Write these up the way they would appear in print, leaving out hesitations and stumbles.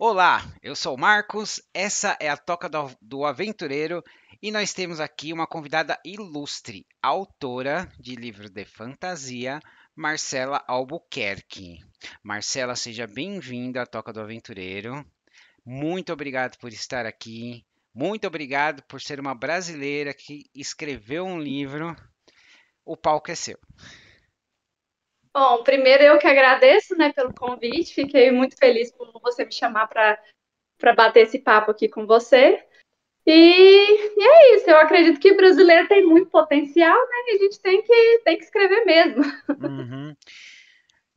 Olá, eu sou o Marcos, essa é a Toca do Aventureiro e nós temos aqui uma convidada ilustre, autora de livros de fantasia, Marcela Albuquerque. Marcela, seja bem-vinda à Toca do Aventureiro. Muito obrigado por estar aqui. Muito obrigado por ser uma brasileira que escreveu um livro. O palco é seu. Bom, primeiro eu que agradeço, né, pelo convite. Fiquei muito feliz por você me chamar para bater esse papo aqui com você. E é isso. Eu acredito que brasileiro tem muito potencial, né? E a gente tem que escrever mesmo. Uhum.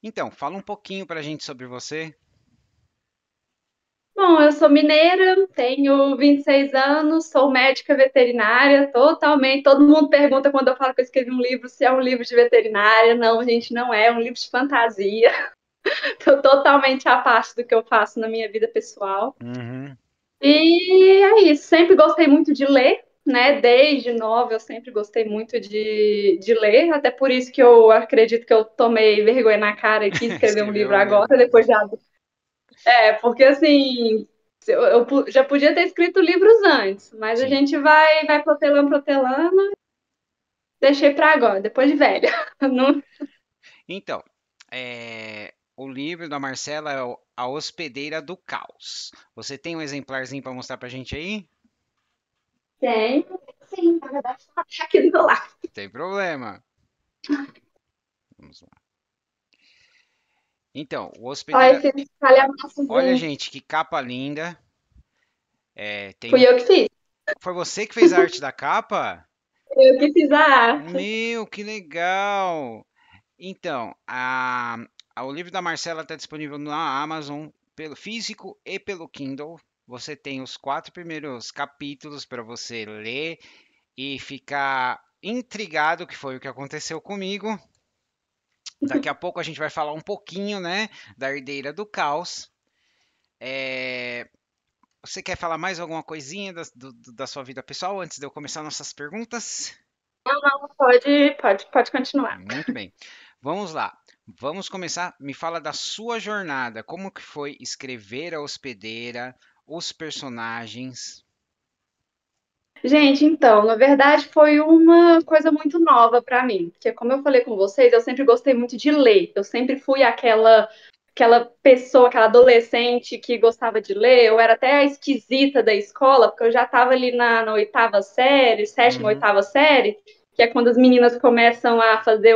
Então, fala um pouquinho para a gente sobre você. Bom, eu sou mineira, tenho 26 anos, sou médica veterinária, totalmente. Todo mundo pergunta quando eu falo que eu escrevi um livro se é um livro de veterinária. Não, gente, não é, é um livro de fantasia. Tô totalmente à parte do que eu faço na minha vida pessoal. Uhum. E é isso, sempre gostei muito de ler, né? Desde nova eu sempre gostei muito de ler, até por isso que eu acredito que eu tomei vergonha na cara e quis escrever um Escreveu livro um agora, livro. depois já. É, porque assim, eu já podia ter escrito livros antes, mas a Sim. gente vai protelando, deixei para agora, depois de velha. Não- Então, o livro da Marcela é A Hospedeira do Caos. Você tem um exemplarzinho para mostrar para a gente aí? Tem, sim, na verdade, tá aqui do meu lado. Tem problema. Vamos lá. Então, o Olha Hospedeira. esse Olha, calhamaçozinho, gente, que capa linda. Tem fui um. eu que fiz. Foi você que fez a arte da capa? Eu que fiz a arte. Meu, que legal! Então, o livro da Marcela está disponível na Amazon pelo físico e pelo Kindle. Você tem os 4 primeiros capítulos para você ler e ficar intrigado, que foi o que aconteceu comigo. Daqui a pouco a gente vai falar um pouquinho, né, da Herdeira do Caos. É, Você quer falar mais alguma coisinha da sua vida pessoal antes de eu começar nossas perguntas? Pode continuar. Muito bem. Vamos lá. Vamos começar. Me fala da sua jornada. Como que foi escrever a hospedeira, os personagens? Gente, então, na verdade foi uma coisa muito nova para mim, porque como eu falei com vocês, eu sempre gostei muito de ler. Eu sempre fui aquela pessoa, aquela adolescente que gostava de ler. Eu era até a esquisita da escola, porque eu já estava ali na oitava série, sétima, Uhum. oitava série, que é quando as meninas começam a fazer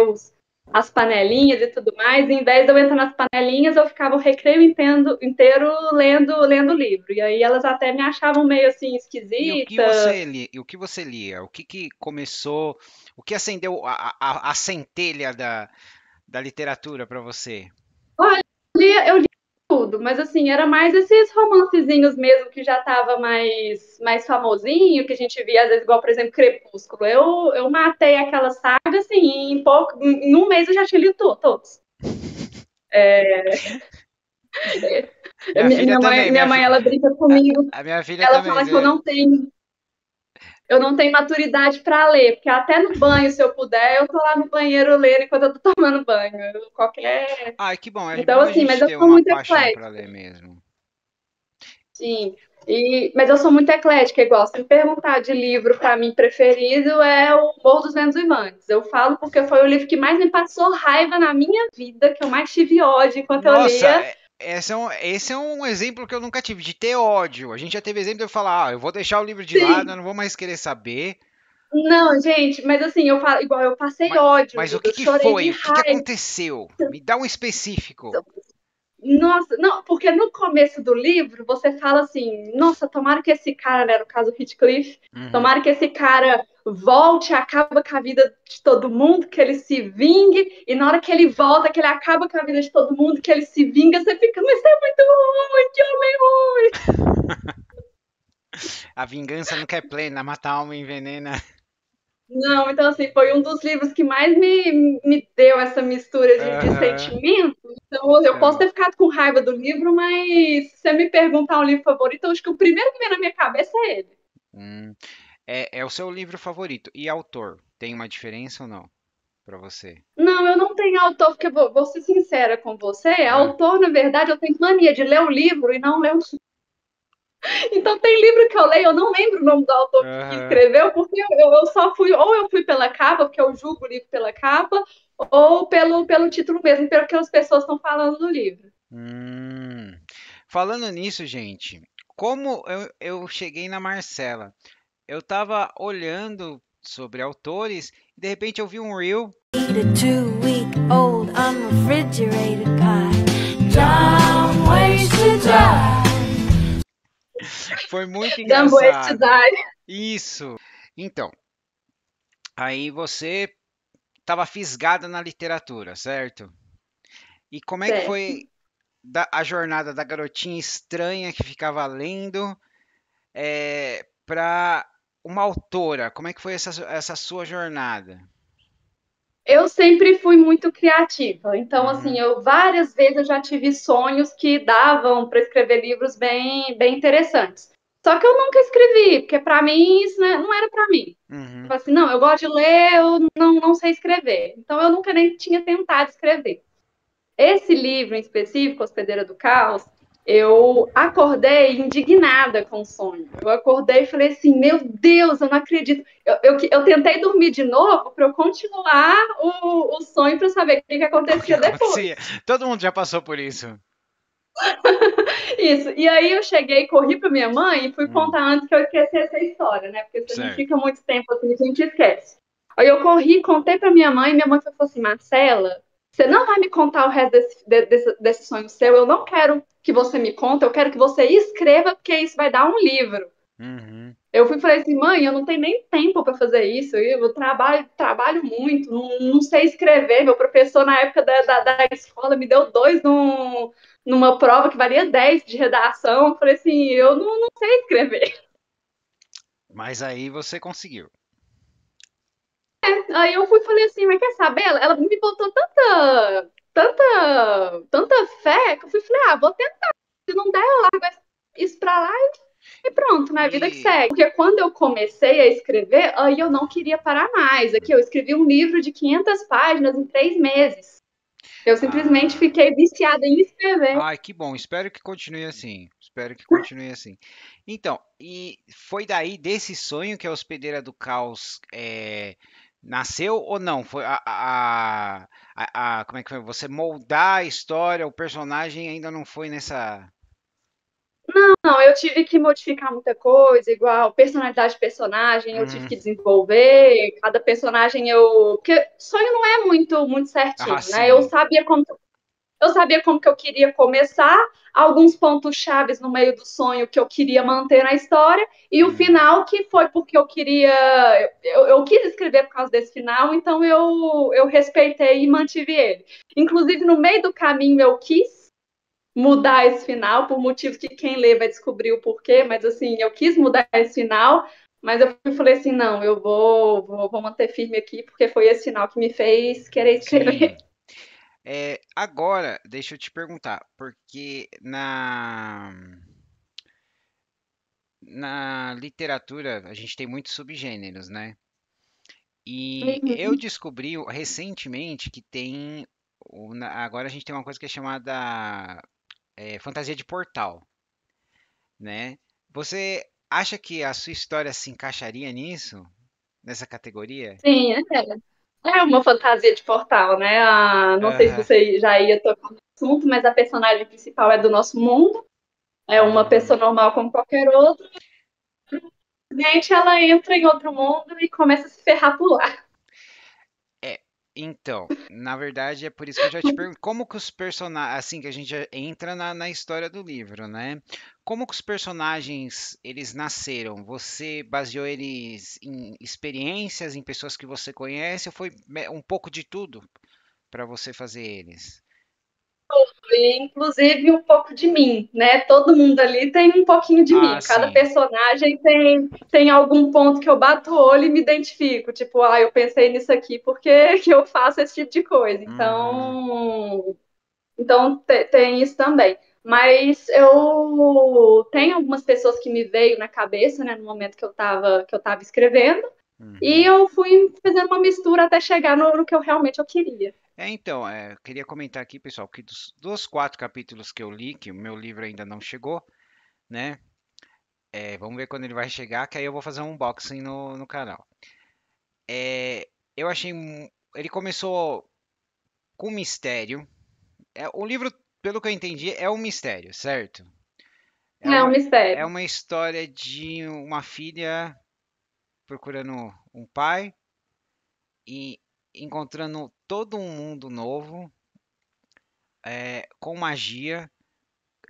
as panelinhas e tudo mais. E em vez de eu entrar nas panelinhas, eu ficava o recreio inteiro lendo livro. E aí elas até me achavam meio assim esquisita. E o que você lia? O que que começou? O que acendeu a centelha da literatura para você? Olha, eu li tudo, mas assim, era mais esses romancezinhos mesmo que já tava mais famosinho, que a gente via, às vezes, igual, por exemplo, Crepúsculo. Eu matei aquela saga, assim, em um mês eu já tinha lido todos. Minha filha também, Minha mãe, ela brinca a, comigo, a minha filha ela também. fala que eu não tenho maturidade para ler, porque até no banho, se eu puder, eu tô lá no banheiro lendo enquanto eu tô tomando banho. Qualquer. Ai, que bom. É Então, bom a assim, mas gente eu ter sou uma muito paixão eclética. para ler mesmo. Sim, mas eu sou muito eclética, igual. Se me perguntar de livro para mim preferido é o Morro dos Ventos Uivantes. Eu falo porque foi o livro que mais me passou raiva na minha vida, que eu mais tive ódio enquanto eu Nossa, lia. esse é um exemplo que eu nunca tive, de ter ódio. A gente já teve exemplo de eu falar, eu vou deixar o livro de lado, eu Sim, não vou mais querer saber. não, gente, mas assim, eu falo, igual eu passei Mas, ódio, mas o que eu que chorei de foi? O que que raiva. aconteceu? Me dá um específico. Nossa, não, porque no começo do livro você fala assim: nossa, tomara que esse cara, né, no caso Heathcliff, Uhum. tomara que esse cara volte, acaba com a vida de todo mundo, que ele se vingue, e na hora que ele volta, que ele acaba com a vida de todo mundo, que ele se vinga, você fica, mas é muito ruim, que homem ruim. A vingança não quer plena, mata a alma e envenena. Não, então assim, foi um dos livros que mais me deu essa mistura de Aham. sentimento. Então, eu posso É. ter ficado com raiva do livro, mas se você me perguntar um livro favorito, eu acho que o primeiro que vem na minha cabeça é ele. Hum. É o seu livro favorito. E autor? Tem uma diferença ou não? para você? Não, eu não tenho autor, porque vou ser sincera com você. Ah, Autor, na verdade, eu tenho mania de ler o livro e não ler o. Então, tem livro que eu leio, eu não lembro o nome do autor que aham. escreveu, porque eu só fui, ou eu fui pela capa, porque eu julgo o livro pela capa, ou pelo título mesmo, pelo que as pessoas estão falando do livro. Hum. Falando nisso, gente, como eu cheguei na Marcela? Eu tava olhando sobre autores e de repente eu vi um reel. Eat a 2-week-old unrefrigerated pie. Dumb ways to die. Foi muito Dumb Ways to engraçado. Die. Isso. Então, aí você tava fisgada na literatura, certo? E como é que Certo. foi a jornada da garotinha estranha que ficava lendo para uma autora? Como é que foi essa sua jornada? Eu sempre fui muito criativa, então assim, Uhum, eu várias vezes eu já tive sonhos que davam para escrever livros bem interessantes. Só que eu nunca escrevi, porque para mim isso não era para mim. Eu uhum. falei assim, não, eu gosto de ler, eu não sei escrever. Então eu nunca nem tinha tentado escrever. Esse livro em específico, Hospedeira do Caos, eu acordei indignada com o sonho. Eu acordei e falei assim: meu Deus, eu não acredito. Eu tentei dormir de novo para eu continuar o sonho para saber o que O que acontecia acontecia? depois. Todo mundo já passou por isso. Isso. E aí eu cheguei, corri para minha mãe e fui Hum, contar antes que eu esquecesse essa história, né? Porque se a gente certo. fica muito tempo assim, a gente esquece. Aí eu corri, contei para minha mãe falou assim: Marcela, você não vai me contar o resto desse sonho seu, eu não quero que você me conte, eu quero que você escreva, porque isso vai dar um livro. Uhum. Eu fui e falei assim, mãe, eu não tenho nem tempo para fazer isso, eu trabalho muito, não sei escrever. Meu professor, na época da escola, me deu dois numa prova que valia 10 de redação. Eu falei assim, eu não sei escrever. Mas aí você conseguiu. Aí eu fui e falei assim, mas quer saber? Ela me botou tanta fé que eu fui e falei, ah, vou tentar. Se não der, eu largo isso pra lá e pronto, na vida que E segue. Porque quando eu comecei a escrever, aí eu não queria parar mais. Aqui eu escrevi um livro de 500 páginas em 3 meses. Eu simplesmente ah, fiquei viciada em escrever. ai, que bom. Espero que continue assim. Espero que continue assim. Então, e foi daí desse sonho que a Hospedeira do Caos nasceu ou não? Foi como é que foi? Você moldar a história, o personagem ainda não foi nessa. Não, eu tive que modificar muita coisa, igual personalidade de personagem, eu tive Hum, que desenvolver. Cada personagem eu. Porque sonho não é muito ah, certinho, né? sim. Eu sabia como que eu queria começar, alguns pontos chaves no meio do sonho que eu queria manter na história, e o Hum, final que foi porque eu queria. Eu quis escrever por causa desse final, então eu respeitei e mantive ele. Inclusive, no meio do caminho, eu quis mudar esse final, por motivos que quem lê vai descobrir o porquê, mas assim, eu quis mudar esse final, mas eu falei assim, não, eu vou manter firme aqui, porque foi esse final que me fez querer escrever. sim. Agora, deixa eu te perguntar, porque na literatura a gente tem muitos subgêneros, né? E eu Uhum. descobri recentemente que tem. Agora a gente tem uma coisa que é chamada fantasia de portal, né? Você acha que a sua história se encaixaria nisso? Nessa categoria? Sim, é uma fantasia de portal, né? Não sei se Aham. você já ia tocar no assunto, mas a personagem principal é do nosso mundo, é uma Hum. pessoa normal como qualquer outra. Gente, ela entra em outro mundo e começa a se ferrar por lá. É, então, na verdade é por isso que eu já te pergunto, como que os personagens, assim que a gente já entra na história do livro, né? Como que os personagens, eles nasceram? Você baseou eles em experiências, em pessoas que você conhece, ou foi um pouco de tudo para você fazer eles? E, inclusive, um pouco de mim, né? Todo mundo ali tem um pouquinho de Ah, mim. Cada sim. personagem tem algum ponto que eu bato o olho e me identifico. Tipo, eu pensei nisso aqui porque que eu faço esse tipo de coisa. Uhum. Então tem isso também. Mas eu tenho algumas pessoas que me veio na cabeça, né, no momento que eu estava escrevendo. E Uhum. eu fui fazendo uma mistura até chegar no que eu realmente eu queria. Então, eu queria comentar aqui, pessoal, que dos 4 capítulos que eu li, que o meu livro ainda não chegou, né? Vamos ver quando ele vai chegar, que aí eu vou fazer um unboxing no canal. Eu achei. Ele começou com mistério. O livro, pelo que eu entendi, é um mistério, certo? É É um uma, é mistério. uma história de uma filha procurando um pai e encontrando todo um mundo novo, com magia.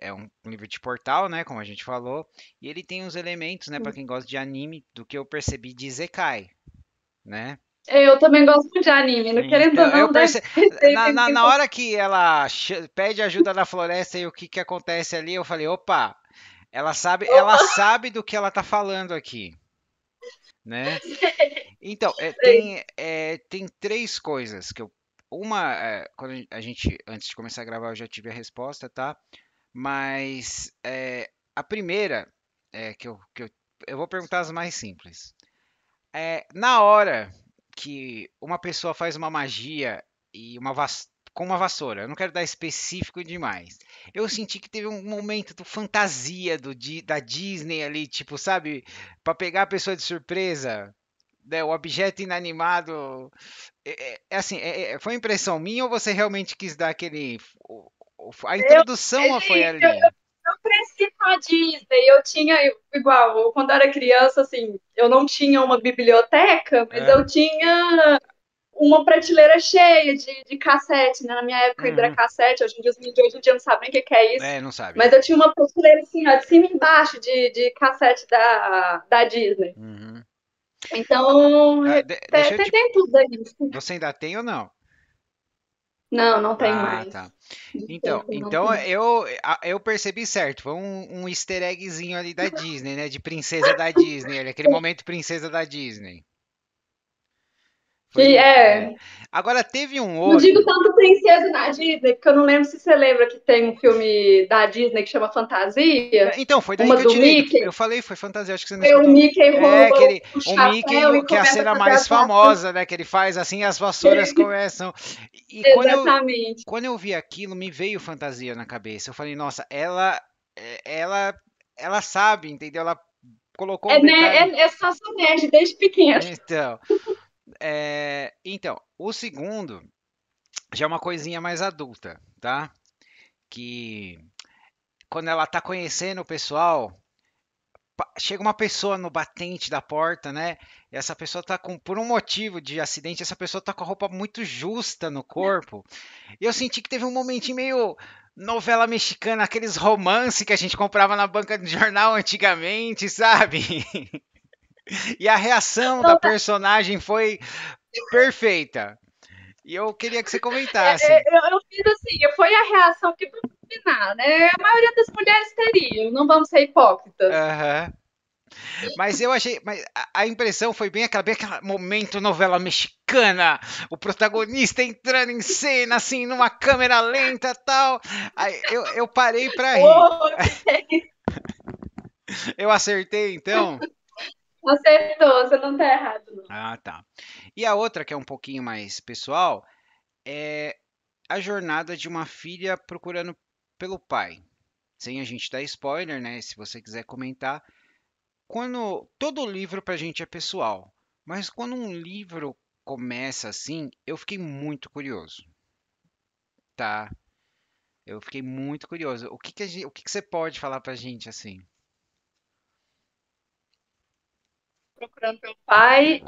É um livro de portal, né? Como a gente falou. E ele tem os elementos, né? Para quem gosta de anime, do que eu percebi de Isekai, né? Eu também gosto muito de anime, não querendo ou Então, eu não, deve percebi. ter. Na hora que ela pede ajuda na floresta e o que acontece ali, eu falei, opa, ela sabe do que ela tá falando aqui, né? Então, tem 3 coisas que eu. Uma, quando a gente, antes de começar a gravar, eu já tive a resposta, tá? Mas a primeira eu vou perguntar as mais simples. Na hora que uma pessoa faz uma magia e com uma vassoura, eu não quero dar específico demais. Eu senti que teve um momento de fantasia da Disney ali, tipo, sabe, para pegar a pessoa de surpresa, né, o objeto inanimado. Assim, foi impressão minha ou você realmente quis dar aquele. A Eu, introdução foi gente, eu, ali. eu cresci com a Disney, eu tinha, igual, quando eu era criança, assim, eu não tinha uma biblioteca, mas É, eu tinha uma prateleira cheia de cassete, né? Na minha época ainda era uhum. cassete, hoje em dia os meninos de hoje em dia não sabem nem o que é isso. Não sabe. Mas eu tinha uma prateleira assim, ó, de cima e embaixo de cassete da Disney. Uhum. Então, Deixa eu te. tem tudo aí. Você ainda tem ou não? Não, não tem Ah, mais. tá. Então, Desculpa, não então tem. eu percebi certo. Foi um easter eggzinho ali da Disney, né? De princesa da Disney, aquele momento princesa da Disney. Que Foi. é, Agora teve um não digo outro. tanto princesa da Disney, porque eu não lembro se você lembra que tem um filme da Disney que chama Fantasia, Então, foi daí uma que eu do tirei. Eu Eu falei, foi fantasia, acho que você não o escutou. Mickey É, rouba aquele, o o Mickey, chapéu e que é a começa a cena fazer mais as massas. famosa, né? Que ele faz assim, as vassouras começam. E Exatamente. quando eu vi aquilo, me veio fantasia na cabeça. Eu falei, nossa, ela sabe, entendeu? Ela colocou um É, né, detalhe. é só sua nerd desde pequeno. Então, o segundo já é uma coisinha mais adulta, tá? Que quando ela tá conhecendo o pessoal, chega uma pessoa no batente da porta, né? E essa pessoa tá com, por um motivo de acidente, essa pessoa tá com a roupa muito justa no corpo. E eu senti que teve um momentinho meio novela mexicana, aqueles romance que a gente comprava na banca de jornal antigamente, sabe? E a reação da Então, personagem foi perfeita. E eu queria que você comentasse. eu fiz assim, foi a reação que vamos combinar, né? A maioria das mulheres teriam, não vamos ser hipócritas. Aham. Mas eu achei, mas a impressão foi bem aquele momento novela mexicana, o protagonista entrando em cena assim numa câmera lenta, tal. Aí eu parei pra rir. Oh, Eu acertei então. acertou, você não tá errado, não. Ah, tá. E a outra que é um pouquinho mais pessoal é a jornada de uma filha procurando pelo pai. Sem a gente dar spoiler, né? Se você quiser comentar. Quando todo livro pra gente é pessoal, mas quando um livro começa assim, eu fiquei muito curioso, tá? Eu fiquei muito curioso. O que que você pode falar pra gente assim? Procurando pelo pai,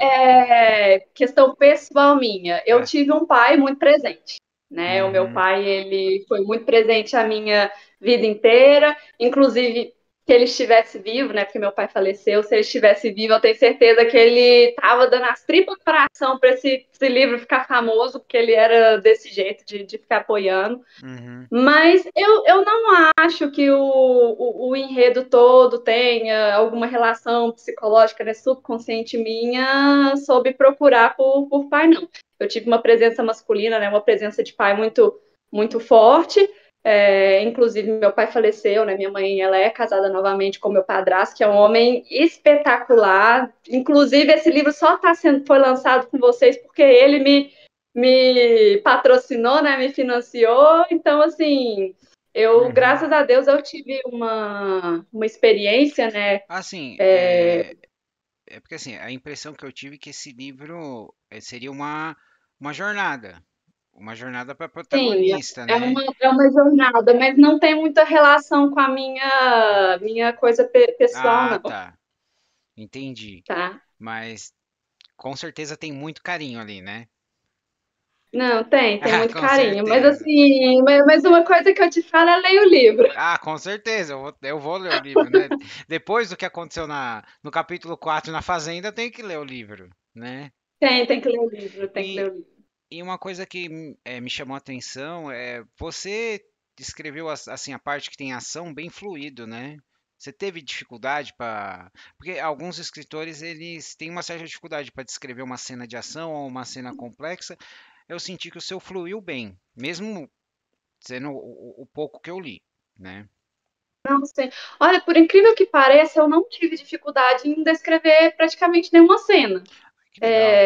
questão pessoal minha. Eu É. tive um pai muito presente, né? O meu Uhum, pai, ele foi muito presente a minha vida inteira, inclusive se ele estivesse vivo, né? Porque meu pai faleceu, se ele estivesse vivo, eu tenho certeza que ele estava dando as tripas do coração para esse livro ficar famoso, porque ele era desse jeito de ficar apoiando. uhum, Mas eu não acho que o enredo todo tenha alguma relação psicológica, né, subconsciente minha sobre procurar por pai, não. Eu tive uma presença masculina, né, uma presença de pai muito, muito forte, Inclusive, meu pai faleceu, né? Minha mãe, ela é casada novamente com meu padrasto, que é um homem espetacular. Inclusive, esse livro só foi lançado com vocês porque ele me patrocinou, né? Me financiou. Então, assim, Uhum. graças a Deus, eu tive uma experiência, né? Assim, É, é porque assim, a impressão que eu tive é que esse livro seria uma jornada para sim, protagonista, né? é uma jornada, mas não tem muita relação com a minha coisa pessoal, Ah, não, tá, entendi. tá? Mas com certeza tem muito carinho ali, né? Não, tem Ah, muito com carinho. Mas certeza. assim, mas uma coisa que eu te falo é leia o livro. Ah, com certeza, eu vou ler o livro, né? Depois do que aconteceu no capítulo 4 na Fazenda, tem que ler o livro, né? Tem que ler o livro, tem que ler E, o livro. e uma coisa que me chamou a atenção é você descreveu assim a parte que tem ação bem fluido, né? Você teve dificuldade para, porque alguns escritores eles têm uma certa dificuldade para descrever uma cena de ação ou uma cena complexa. Eu senti que o seu fluiu bem, mesmo sendo o pouco que eu li, né? Não sei. Olha, por incrível que pareça, eu não tive dificuldade em descrever praticamente nenhuma cena. Que legal.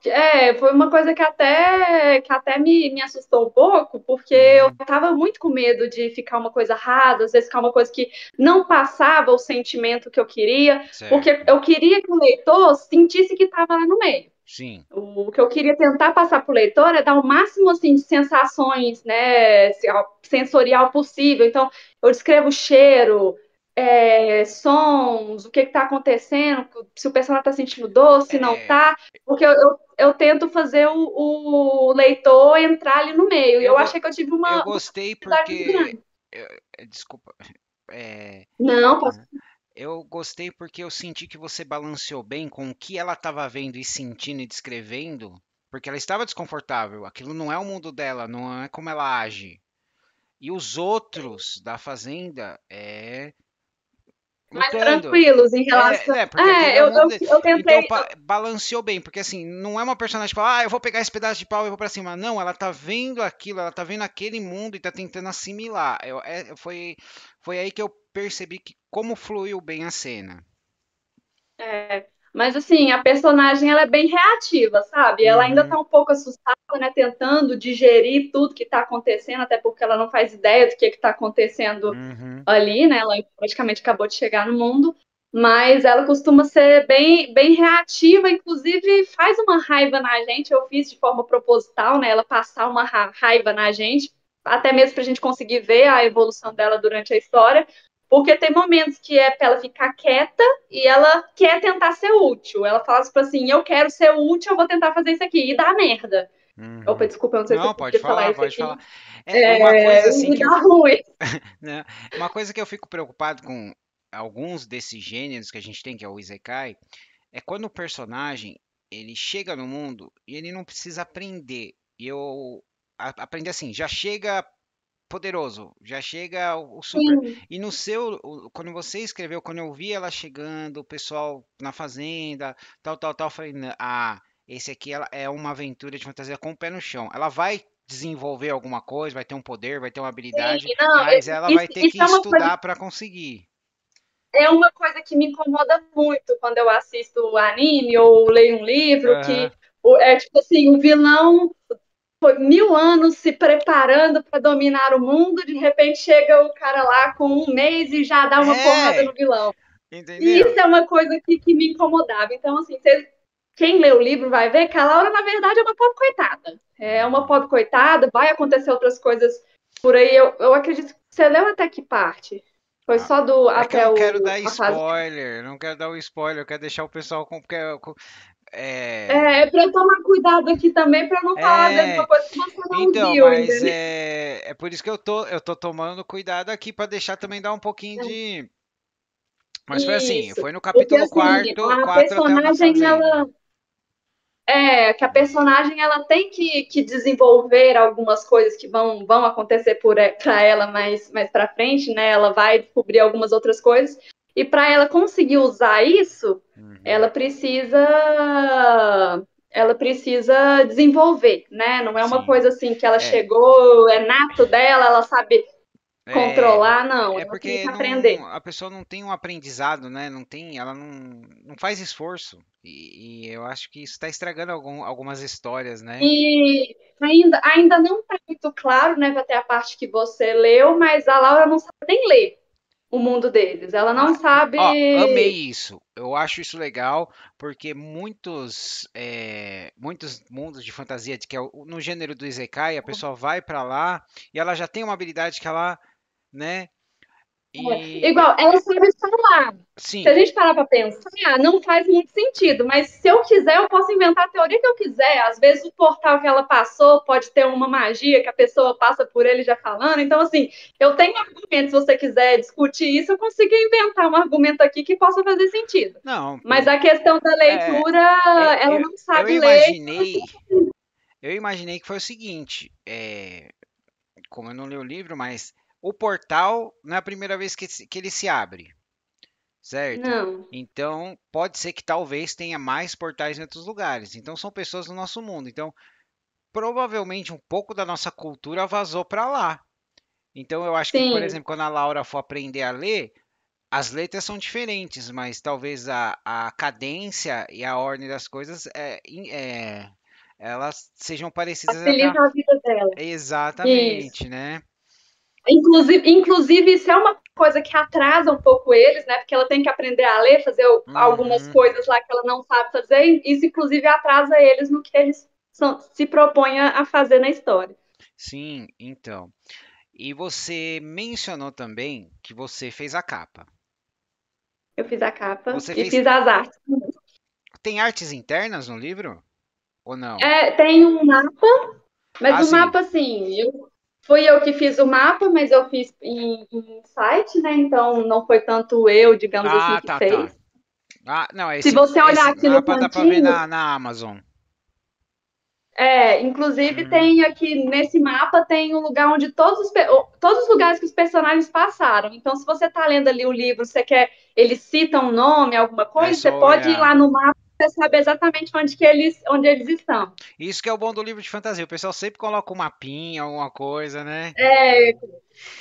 É, foi uma coisa que até me assustou um pouco, porque eu Uhum, estava muito com medo de ficar uma coisa rasa, às vezes ficar uma coisa que não passava o sentimento que eu queria, porque certo. eu queria que o leitor sentisse que estava lá no meio. Sim. O que eu queria tentar passar para o leitor é dar o máximo assim, de sensações, né, sensorial possível. Então, eu descrevo cheiro, sons, o que está acontecendo, se o personagem está sentindo dor, se não É, está, porque eu tento fazer o leitor entrar ali no meio. E eu, eu go- achei que eu tive eu uma gostei dificuldade muito porque. grande. Desculpa. É, Não, posso. eu gostei porque eu senti que você balanceou bem com o que ela estava vendo e sentindo e descrevendo, porque ela estava desconfortável. Aquilo não é o mundo dela, não é como ela age. E os outros da fazenda Mais lutando. tranquilos em É, relação. né? Porque aquele é o mundo dele. Eu Então tentei. balanceou bem, porque assim, não é uma personagem que fala, eu vou pegar esse pedaço de pau e vou pra cima. Não, ela tá vendo aquilo, ela tá vendo aquele mundo e tá tentando assimilar. Foi aí que eu percebi que como fluiu bem a cena. Mas assim, a personagem ela é bem reativa, sabe? Ela ainda Uhum, tá um pouco assustada, né? Tentando digerir tudo que tá acontecendo, até porque ela não faz ideia do que tá acontecendo uhum. ali, né? Ela praticamente acabou de chegar no mundo, mas ela costuma ser bem reativa, inclusive faz uma raiva na gente. Eu fiz de forma proposital, né? Ela passar uma raiva na gente, até mesmo pra gente conseguir ver a evolução dela durante a história. Porque tem momentos que é para ela ficar quieta e ela quer tentar ser útil. Ela fala tipo assim: eu quero ser útil, eu vou tentar fazer isso aqui. E dá merda. Opa, Uhum. desculpa, eu não sei se eu Não, pode podia falar falar, isso pode aqui. falar. Uma coisa assim E que eu, dá ruim. né, uma coisa que eu fico preocupado com alguns desses gêneros que a gente tem, que é o Isekai, é quando o personagem ele chega no mundo e ele não precisa aprender. E eu aprender assim, já chega poderoso, já chega o super. Sim, E no seu, quando você escreveu, quando eu vi ela chegando, o pessoal na fazenda, tal, tal, tal, eu falei, esse aqui é uma aventura de fantasia com o pé no chão. Ela vai desenvolver alguma coisa, vai ter um poder, vai ter uma sim. habilidade, Não, mas ela isso, vai ter isso que estudar para conseguir. é uma coisa que me incomoda muito quando eu assisto anime ou leio um livro, Aham. que é tipo assim, o vilão foi 1000 anos se preparando para dominar o mundo, de repente chega o cara lá com um mês e já dá uma porrada no É, vilão. E entendeu? isso é uma coisa que me incomodava. Então, assim, quem lê o livro vai ver que a Laura, na verdade, é uma pobre coitada. É uma Uhum. pobre coitada, vai acontecer outras coisas por aí. Eu acredito que você leu até que parte? Foi Ah, só do é que eu até não quero dar a fase. spoiler, não quero dar o spoiler, eu quero deixar o pessoal com, porque, É para eu tomar cuidado aqui também, para não falar a mesma é, coisa que você não então, viu, mas entendeu? é por isso que eu tô tomando cuidado aqui para deixar também dar um pouquinho de. Mas foi assim, Isso. foi no Porque, capítulo assim, 4, a 4 até o na personagem, fazenda. que a personagem ela tem que desenvolver algumas coisas que vão acontecer para ela mais para frente, né? Ela vai descobrir algumas outras coisas e para ela conseguir usar isso, Uhum. ela precisa ela precisa desenvolver, né? Não é uma Sim. coisa assim que ela É, chegou, é nato dela, ela sabe é, controlar, não. é Ela tem porque que aprender. a pessoa não tem um aprendizado, né? Não tem, ela não faz esforço. E eu acho que isso está estragando algumas histórias, né? E ainda não está muito claro, né? Até a parte que você leu, mas a Laura não sabe nem ler o mundo deles. Ela não Ah, ó, amei sabe. isso. Eu acho isso legal porque muitos mundos de fantasia que é no gênero do Isekai, a pessoa vai pra lá e ela já tem uma habilidade que ela, né? E Igual, ela sabe falar. Se sim, a gente parar para pensar, não faz muito sentido. Mas se eu quiser, eu posso inventar a teoria que eu quiser. Às vezes o portal que ela passou pode ter uma magia que a pessoa passa por ele já falando. Então, assim, eu tenho argumentos. Se você quiser discutir isso, eu consigo inventar um argumento aqui que possa fazer sentido. não, Mas a questão da é, leitura, ela eu, não eu sabe ler. imaginei que foi o seguinte, como eu não li o livro, mas o portal não é a primeira vez que ele se abre, certo? Não. Então, pode ser que talvez tenha mais portais em outros lugares. Então, são pessoas do nosso mundo. Então, provavelmente um pouco da nossa cultura vazou para lá. Então, eu acho que, por Sim. exemplo, quando a Laura for aprender a ler, as letras são diferentes, mas talvez a cadência e a ordem das coisas elas sejam parecidas até. Facilita a vida dela. Isso. Exatamente, né? Inclusive, isso é uma coisa que atrasa um pouco eles, né? Porque ela tem que aprender a ler, fazer algumas Uhum, coisas lá que ela não sabe fazer. Isso, inclusive, atrasa eles no que eles se propõem a fazer na história. sim, então. E você mencionou também que você fez a capa. Eu fiz a capa Você e fez. fiz as artes. Tem artes internas no livro? Ou não? Tem um mapa, mas Ah, o sim. mapa, assim, fui eu que fiz o mapa, mas eu fiz em site, né? Então não foi tanto eu, digamos assim, Ah, que tá, tá. fez. Ah, não, Se você olhar esse aqui no mapa dá pra ver cantinho, na Amazon. Inclusive Uhum. tem aqui nesse mapa tem o lugar onde todos os lugares que os personagens passaram. Então, se você está lendo ali o livro, você quer, eles citam um nome, alguma É coisa, você só pode ir olhar. lá no mapa e você sabe exatamente onde eles estão. Isso que é o bom do livro de fantasia. O pessoal sempre coloca um mapinha, alguma coisa, né? É,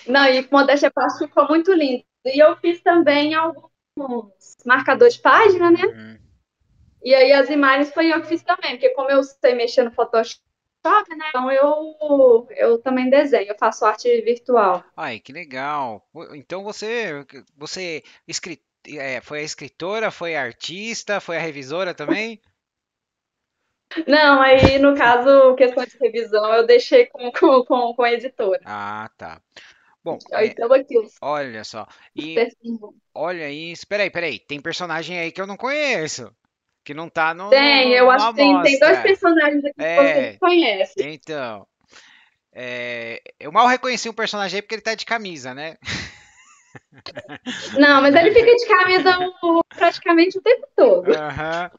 não, e modéstia à parte ficou muito lindo. E eu fiz também alguns marcadores de página, né? Uhum. E aí as imagens foi eu que fiz também, porque como eu sei mexer no Photoshop, né? Então eu também desenho, eu faço arte virtual. Ai, que legal. Então você foi a escritora, foi a artista, foi a revisora também? Não, aí no caso, questão de revisão, eu deixei com a editora. Ah, tá. Bom, Então aqui, olha só. os E personagens. olha isso. Peraí. Tem personagem aí que eu não conheço. Que não tá Eu no acho que tem dois amostra. personagens aqui que você não É, conhece. então. Eu mal reconheci um personagem aí porque ele tá de camisa, né? Não, mas ele fica de camisa praticamente o tempo todo. Aham.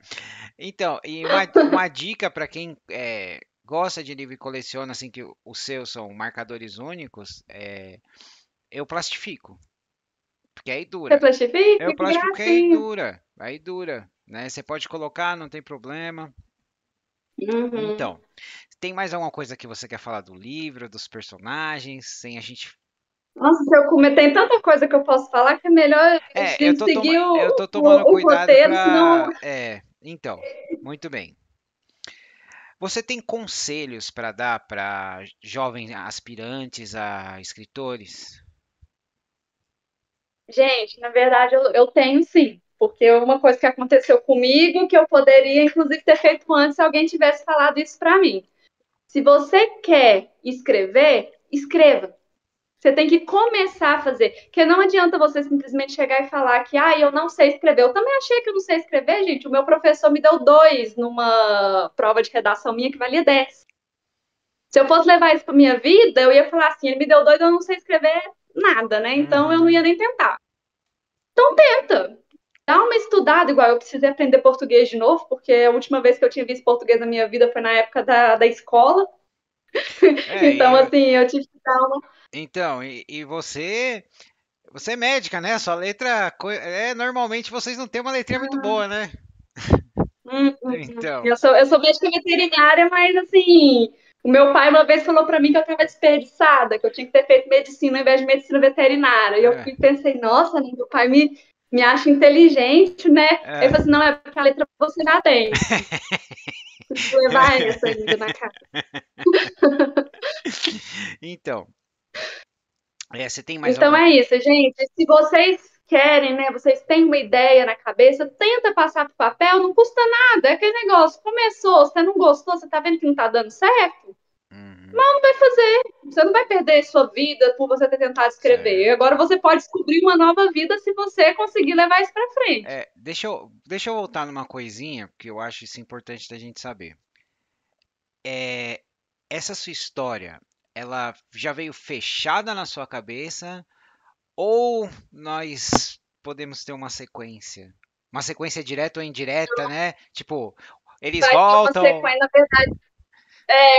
Então, e uma dica para quem gosta de livro e coleciona, assim, que os seus são marcadores únicos, eu plastifico, porque aí Você dura. Eu plastifica? Que plastifico porque gracinha. aí dura, né? Você pode colocar, não tem problema. Uhum. Então, tem mais alguma coisa que você quer falar do livro, dos personagens, sem a gente... Nossa, se eu comer, tem tanta coisa que eu posso falar que é melhor a gente seguir Eu tô tomando o cuidado roteiro, senão. para... então, muito bem. Você tem conselhos para dar para jovens aspirantes a escritores? Gente, na verdade, eu tenho sim. Porque é uma coisa que aconteceu comigo, que eu poderia, inclusive, ter feito antes se alguém tivesse falado isso para mim. Se você quer escrever, escreva. Você tem que começar a fazer. Porque não adianta você simplesmente chegar e falar que, eu não sei escrever. Eu também achei que eu não sei escrever, gente. O meu professor me deu 2 numa prova de redação minha que valia 10. Se eu fosse levar isso para minha vida, eu ia falar assim: ele me deu 2, eu não sei escrever nada, né? Então eu não ia Uhum. nem tentar. Tenta. Dá uma estudada, igual eu precisei aprender português de novo, porque a última vez que eu tinha visto português na minha vida foi na época da escola. É, Então, assim, eu tive que dar uma. então, e você é médica, né? Sua letra, normalmente vocês não têm uma letrinha muito boa, né? Então, Eu sou médica veterinária, mas assim, o meu pai uma vez falou pra mim que eu tava desperdiçada, que eu tinha que ter feito medicina ao invés de medicina veterinária. E eu é, pensei, nossa, né, meu pai me acha inteligente, né? Ele é. falou assim, não, é porque a letra você já tem. Preciso levar essa ainda na casa. Então, você tem mais Então algum? é isso, gente. Se vocês querem, né? Vocês têm uma ideia na cabeça, tenta passar pro papel, não custa nada. É aquele negócio, começou, você não gostou, você tá vendo que não tá dando certo? Uhum, Não vai fazer. Você não vai perder sua vida por você ter tentado escrever. certo. Agora você pode descobrir uma nova vida se você conseguir levar isso pra frente. Deixa eu voltar numa coisinha, porque eu acho isso importante da gente saber. É, essa sua história, ela já veio fechada na sua cabeça ou nós podemos ter uma sequência? Uma sequência direta ou indireta, né? Tipo, eles Vai ter uma voltam. sequência, na verdade,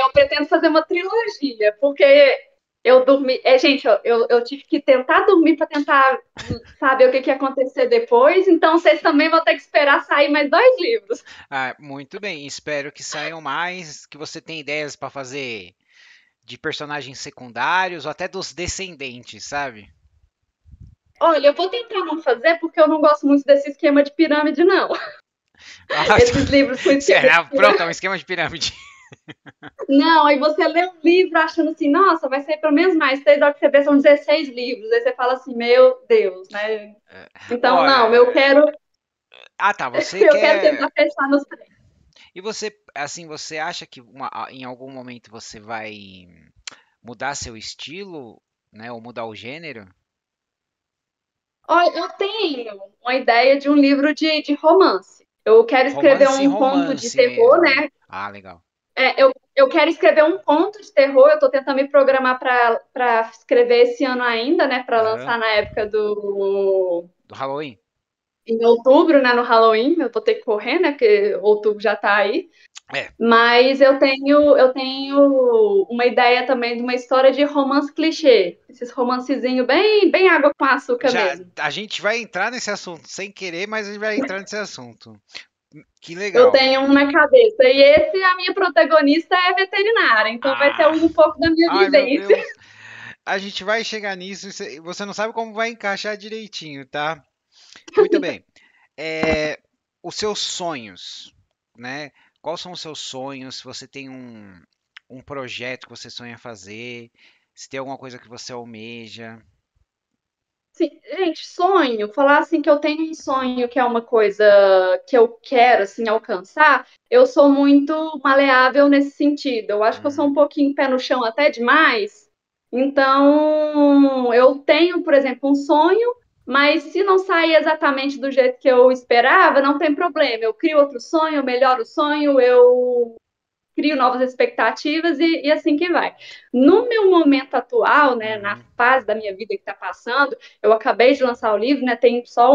eu pretendo fazer uma trilogia, porque eu dormi. Gente, eu tive que tentar dormir para tentar saber o que ia acontecer depois, então vocês também vão ter que esperar sair mais 2 livros. Ah, muito bem, espero que saiam mais, que você tenha ideias para fazer de personagens secundários ou até dos descendentes, sabe? Olha, eu vou tentar não fazer porque eu não gosto muito desse esquema de pirâmide, não. Ah, Esses livros com esquema de pronto, é um pirâmide. esquema de pirâmide. Não, aí você lê um livro achando assim, nossa, vai ser pelo menos mais 3 horas que você vê, são 16 livros. Aí você fala assim, meu Deus, né? Então, não, eu Olha, quero, ah tá, você eu quero quer. tentar fechar nos 3. E você, assim, você acha que em algum momento você vai mudar seu estilo, né? Ou mudar o gênero? Olha, eu tenho uma ideia de um livro de romance. Eu quero escrever Romance, um conto de romance terror, mesmo. né? Ah, legal. Eu quero escrever um conto de terror. Eu estou tentando me programar para escrever esse ano ainda, né? Para Aham. lançar na época do Do Halloween? em outubro, né? No Halloween. Eu vou ter que correr, né? Porque outubro já está aí. É, Mas eu tenho uma ideia também de uma história de romance clichê. Esses romancezinhos bem água com açúcar já mesmo. a gente vai entrar nesse assunto sem querer, mas a gente vai entrar nesse assunto. Que Eu legal. tenho um na cabeça. E a minha protagonista é veterinária, então vai ter Ah, um pouco da minha ai meu vivência. Deus. A gente vai chegar nisso. Você não sabe como vai encaixar direitinho, tá? Muito bem. É, os seus sonhos, né? Quais são os seus sonhos? Se você tem um projeto que você sonha fazer, se tem alguma coisa que você almeja. Sim, gente, sonho, falar assim que eu tenho um sonho que é uma coisa que eu quero assim alcançar, eu sou muito maleável nesse sentido. Eu acho que eu sou Uhum, um pouquinho pé no chão até demais. Então, eu tenho, por exemplo, um sonho, mas se não sair exatamente do jeito que eu esperava, não tem problema. Eu crio outro sonho, eu melhoro o sonho, eu crio novas expectativas e assim que vai. No meu momento atual, né, na uhum. fase da minha vida que está passando, eu acabei de lançar o livro, né, tem só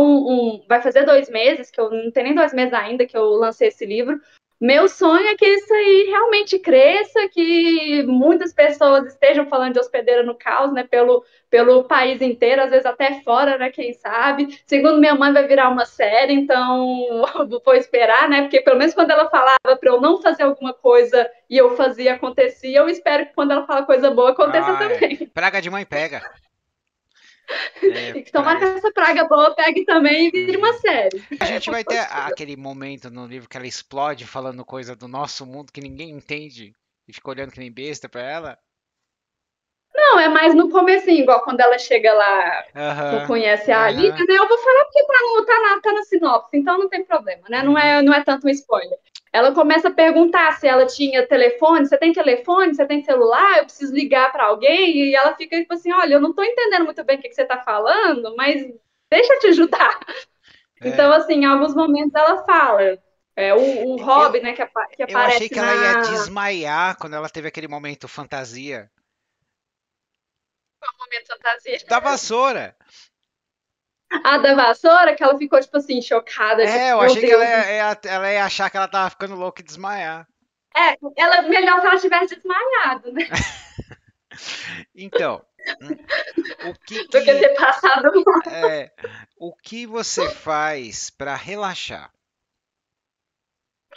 vai fazer 2 meses, que eu não tenho nem 2 meses ainda que eu lancei esse livro. Meu sonho é que isso aí realmente cresça, que muitas pessoas estejam falando de Hospedeira no Caos, né, pelo país inteiro, às vezes até fora, né, quem sabe. Segundo minha mãe, vai virar uma série, então vou esperar, né, porque pelo menos quando ela falava para eu não fazer alguma coisa e eu fazia, acontecia, eu espero que quando ela fala coisa boa, aconteça Ah, é. também. Praga de mãe pega. É, E que tomara que praga. essa praga boa pegue também e vire uma Uhum. série. A É gente uma vai ter postura. aquele momento no livro que ela explode falando coisa do nosso mundo que ninguém entende e fica olhando que nem besta pra ela. Não, é mais no comecinho, igual quando ela chega lá, Aham, conhece a Lívia, aham. né? Eu vou falar porque tá na sinopse, então não tem problema, né? Não Uhum. é, não é tanto um spoiler. Ela começa a perguntar se ela tinha telefone, você tem telefone, você tem celular, eu preciso ligar para alguém, e ela fica tipo assim, olha, eu não tô entendendo muito bem o que você tá falando, mas deixa eu te ajudar. É. Então, assim, em alguns momentos ela fala. O Eu, Rob, né, que eu achei aparece que ela ia na desmaiar quando ela teve aquele momento fantasia momento fantasia. da vassoura. A da vassoura, que ela ficou, tipo assim, chocada, tipo, É, eu meu achei que ela Deus. ela ia achar que ela tava ficando louca e desmaiar. Ela, melhor se ela tivesse desmaiado, né? Então, hum, o que Do que que ter passado mal. é, o que você faz para relaxar?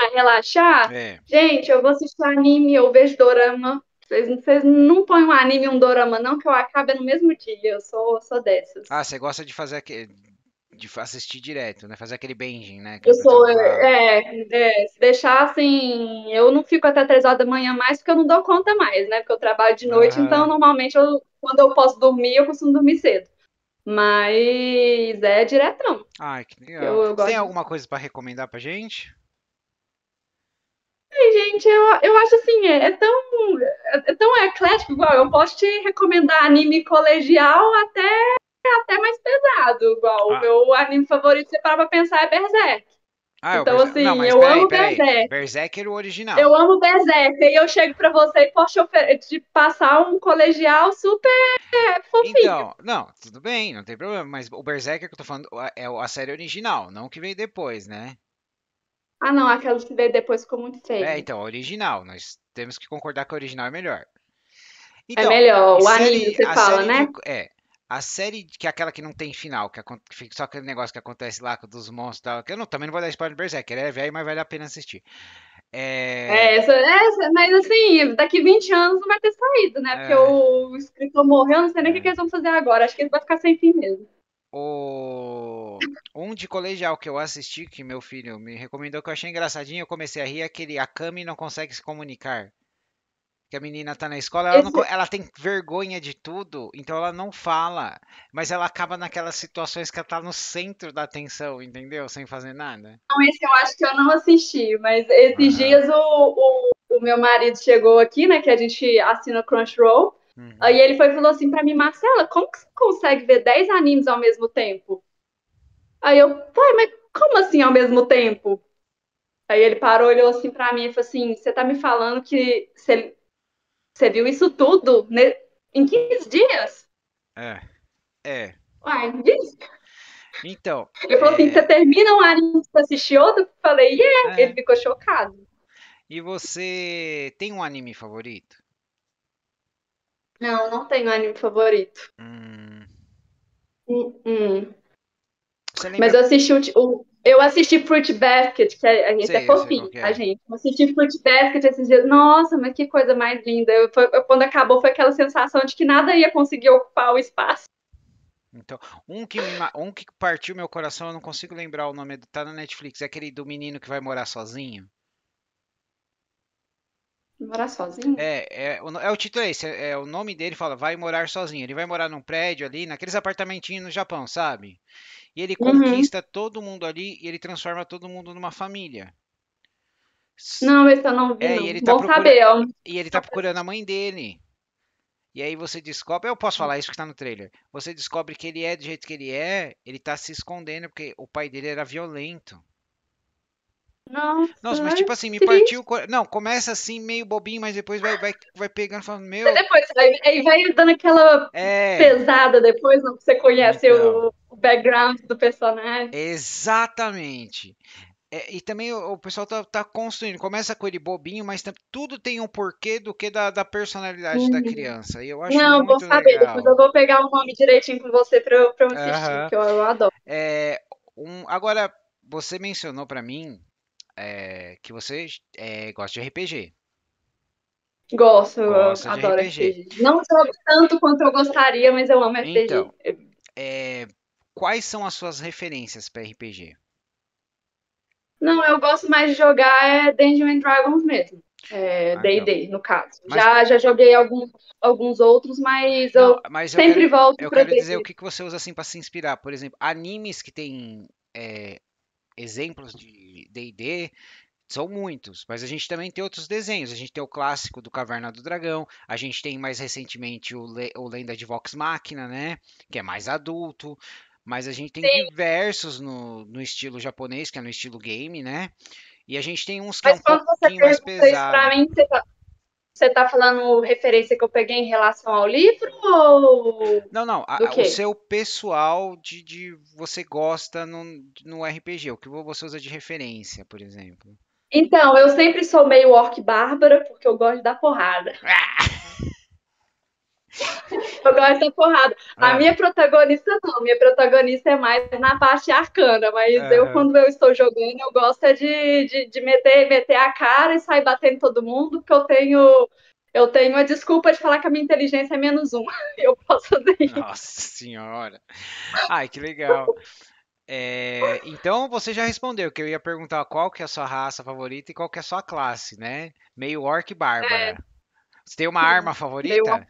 pra relaxar, É. gente, eu vou assistir anime, eu vejo dorama. Vocês não põem um anime e um dorama, não, que eu acabe no mesmo dia. Eu sou Ah, dessas. você gosta de fazer assistir direto, né? Fazer aquele binging, né? Que Eu o pessoal sou, fala. se deixar assim, eu não fico até 3 horas da manhã mais, porque eu não dou conta mais, né? Porque eu trabalho de noite, então Aham. normalmente quando eu posso dormir, eu costumo dormir cedo. Mas é diretão. Ai, que legal. Eu Você tem gosto de. alguma coisa pra recomendar pra gente? Gente, eu acho assim, é tão eclético, igual eu posso te recomendar anime colegial até mais pesado, igual o Ah, meu anime favorito, você para pra pensar, é Berserk. é o Então, Berserk. Não, assim, mas eu peraí, amo peraí. Berserk. Berserk era o original. Eu amo Berserk. E eu chego pra você e posso te passar um colegial super fofinho. Então, não, tudo bem, não tem problema. Mas o Berserk que eu tô falando é a série original, não o que veio depois, né? Ah, não, aquela que veio depois ficou muito É, feio. então, a original. Nós temos que concordar que a original é melhor. É Então, e melhor, o anime, série, você a fala, série né? a série que é aquela que não tem final, que fica só aquele negócio que acontece lá dos monstros e tal, que eu não, também não vou dar spoiler do Berserk, ele é velho, mas vale a pena assistir. É, Mas assim, daqui 20 anos não vai ter saído, né? Porque é, o escritor morreu, não sei nem o que é. eles vão fazer agora. Acho que ele vai ficar sem fim mesmo. Um de colegial que eu assisti, que meu filho me recomendou, que eu achei engraçadinho, eu comecei a rir, é aquele A Kami não consegue se comunicar. Que a menina tá na escola, ela, não, Esse, ela tem vergonha de tudo, então ela não fala. Mas ela acaba naquelas situações que ela tá no centro da atenção, entendeu? Sem fazer nada. não, esse eu acho que eu não assisti, mas esses Aham. dias o meu marido chegou aqui, né? Que a gente assina Crunchyroll. Uhum. Aí ele foi e falou assim pra mim, Marcela, como que você consegue ver 10 animes ao mesmo tempo? Aí eu, pai, mas como assim ao mesmo tempo? Aí ele parou, olhou assim pra mim e falou assim: Você tá me falando que você viu isso tudo em 15 dias? É, é. Uai, diz. Então, Ele falou assim: Você termina um anime pra assistir outro? Eu falei: Yeah. Ele é. ficou chocado. E você tem um anime favorito? Não, não tenho anime favorito. Hum, Hum. você Mas lembra? eu assisti Fruit Basket, que esse é Sei, eu sei qual fofinho, que tá, é. gente? Eu assisti Fruit Basket esses dias. Nossa, mas que coisa mais linda. Quando acabou, foi aquela sensação de que nada ia conseguir ocupar o espaço. Então, um que partiu meu coração, eu não consigo lembrar o nome, tá na Netflix, é aquele do menino que vai morar sozinho. Morar sozinho? É o título é esse, é o nome dele fala, vai morar sozinho. Ele vai morar num prédio ali, naqueles apartamentinhos no Japão, sabe? E ele Uhum. conquista todo mundo ali e ele transforma todo mundo numa família. S- Não, esse eu não vi, É, não. Bom saber, ó. e ele tá procurando a mãe dele. E aí você descobre, eu posso falar isso que tá no trailer. Você descobre que ele é do jeito que ele tá se escondendo porque o pai dele era violento. Nossa, Nossa, mas ai, tipo assim, me partiu triste. o Não, começa assim meio bobinho, mas depois vai pegando, falando, Mas meu, depois, aí vai dando aquela é, pesada depois, não, que você conhece então, o background do personagem. exatamente. É, e também o pessoal tá construindo, começa com ele bobinho, mas tudo tem um porquê do que da personalidade da Uhum. criança. E eu acho Não, bom muito saber. Depois eu legal. vou pegar o nome direitinho com você pra eu assistir, Aham. porque eu adoro. É, agora, você mencionou pra mim que você gosta de RPG. Gosto, eu Gosta de adoro RPG. RPG. Não jogo tanto quanto eu gostaria, mas eu amo Então, RPG. é, quais são as suas referências para RPG? Não, eu gosto mais de jogar Dungeons and Dragons mesmo. Ah, então. D&D, no caso. Mas Já joguei alguns outros, mas não, eu mas sempre volto eu pra quero dizer o D&D. que que você usa assim para se inspirar. Por exemplo, animes que têm exemplos de D&D são muitos, mas a gente também tem outros desenhos. A gente tem o clássico do Caverna do Dragão, a gente tem mais recentemente o Lenda de Vox Machina, né? Que é mais adulto. Mas a gente tem diversos no estilo japonês, que é no estilo game, né? E a gente tem uns que é um Mas quando você pouquinho mais pergunta isso pra pesado. mim, você tá falando referência que eu peguei em relação ao livro ou Não, não, do o quê? seu pessoal de você gosta no RPG, o que você usa de referência, por exemplo. Então, eu sempre sou meio orc bárbara, porque eu gosto da porrada. Eu gosto da porrada. A Ah, minha protagonista não, minha protagonista é mais na parte arcana, mas eu, aham. quando eu estou jogando, eu gosto é de meter a cara e sair batendo todo mundo, porque eu tenho a desculpa de falar que a minha inteligência é -1. Eu posso fazer isso. Nossa senhora. Ai, que legal. Então você já respondeu que eu ia perguntar qual que é a sua raça favorita e qual que é a sua classe, né? Meio orc É, bárbara. Você tem uma sim, arma meio. favorita?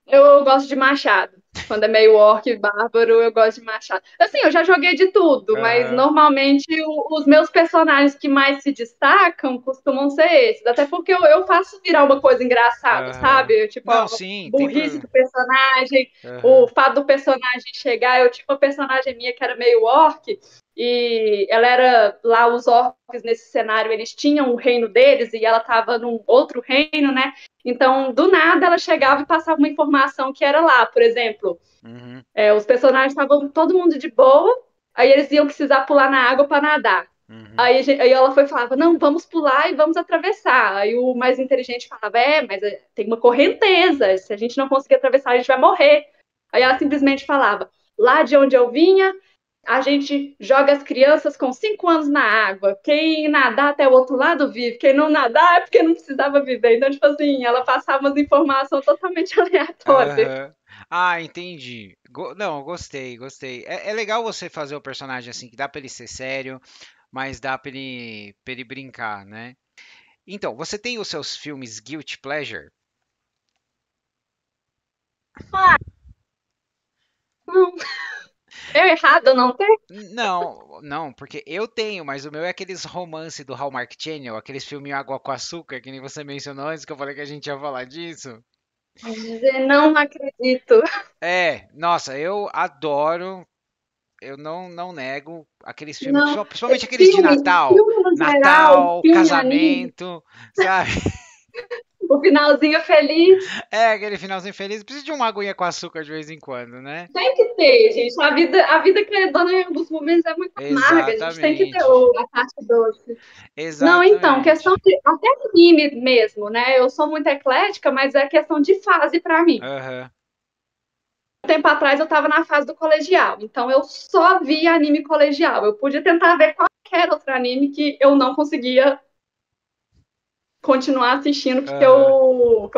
Eu gosto de machado. Quando é meio orc bárbaro, eu gosto de machado. Assim, eu já joguei de tudo, mas Aham, normalmente os meus personagens que mais se destacam costumam ser esses. Até porque eu faço virar uma coisa engraçada, aham. sabe? Tipo, Não, a sim, tem burrice por. do personagem, o Aham, fato do personagem chegar. Eu tinha uma personagem minha que era meio orc, e ela era lá, os orcs nesse cenário, eles tinham o reino deles, e ela tava num outro reino, né? Então, do nada, ela chegava e passava uma informação que era lá, por exemplo, uhum, os personagens estavam todo mundo de boa, aí eles iam precisar pular na água para nadar. uhum. Aí ela foi e falava, não, vamos pular e vamos atravessar. Aí o mais inteligente falava, mas tem uma correnteza, se a gente não conseguir atravessar, a gente vai morrer. Aí ela simplesmente falava, lá de onde eu vinha, a gente joga as crianças com 5 anos na água. Quem nadar até o outro lado vive. Quem não nadar é porque não precisava viver. Então, tipo assim, ela passava umas informações totalmente aleatórias. Aham. Ah, entendi. Não, gostei, gostei. É legal você fazer o personagem assim, que dá pra ele ser sério, mas dá pra ele brincar, né? Então, você tem os seus filmes Guilty Pleasure? Não, eu errado não tem? Não, não, porque eu tenho, mas o meu é aqueles romance do Hallmark Channel, aqueles filmes Água com Açúcar, que nem você mencionou antes, que eu falei que a gente ia falar disso. Dizer não acredito. Nossa, eu adoro, eu não nego aqueles filmes, Não. principalmente aqueles de Filme, Natal. filme no geral, Natal, filme, anime, casamento, sabe? o finalzinho feliz. É, aquele finalzinho feliz. Precisa de uma aguinha com açúcar de vez em quando, né? Tem que ter, gente. A vida querendo em alguns momentos é muito amarga. A gente tem que ter Exatamente. a parte doce. Não, então, questão Exatamente. de até anime mesmo, né? Eu sou muito eclética, mas é questão de fase para mim. Aham. Um tempo atrás eu estava na fase do colegial, então eu só via anime colegial. Eu podia tentar ver qualquer outro anime que eu não conseguia continuar assistindo, porque Aham.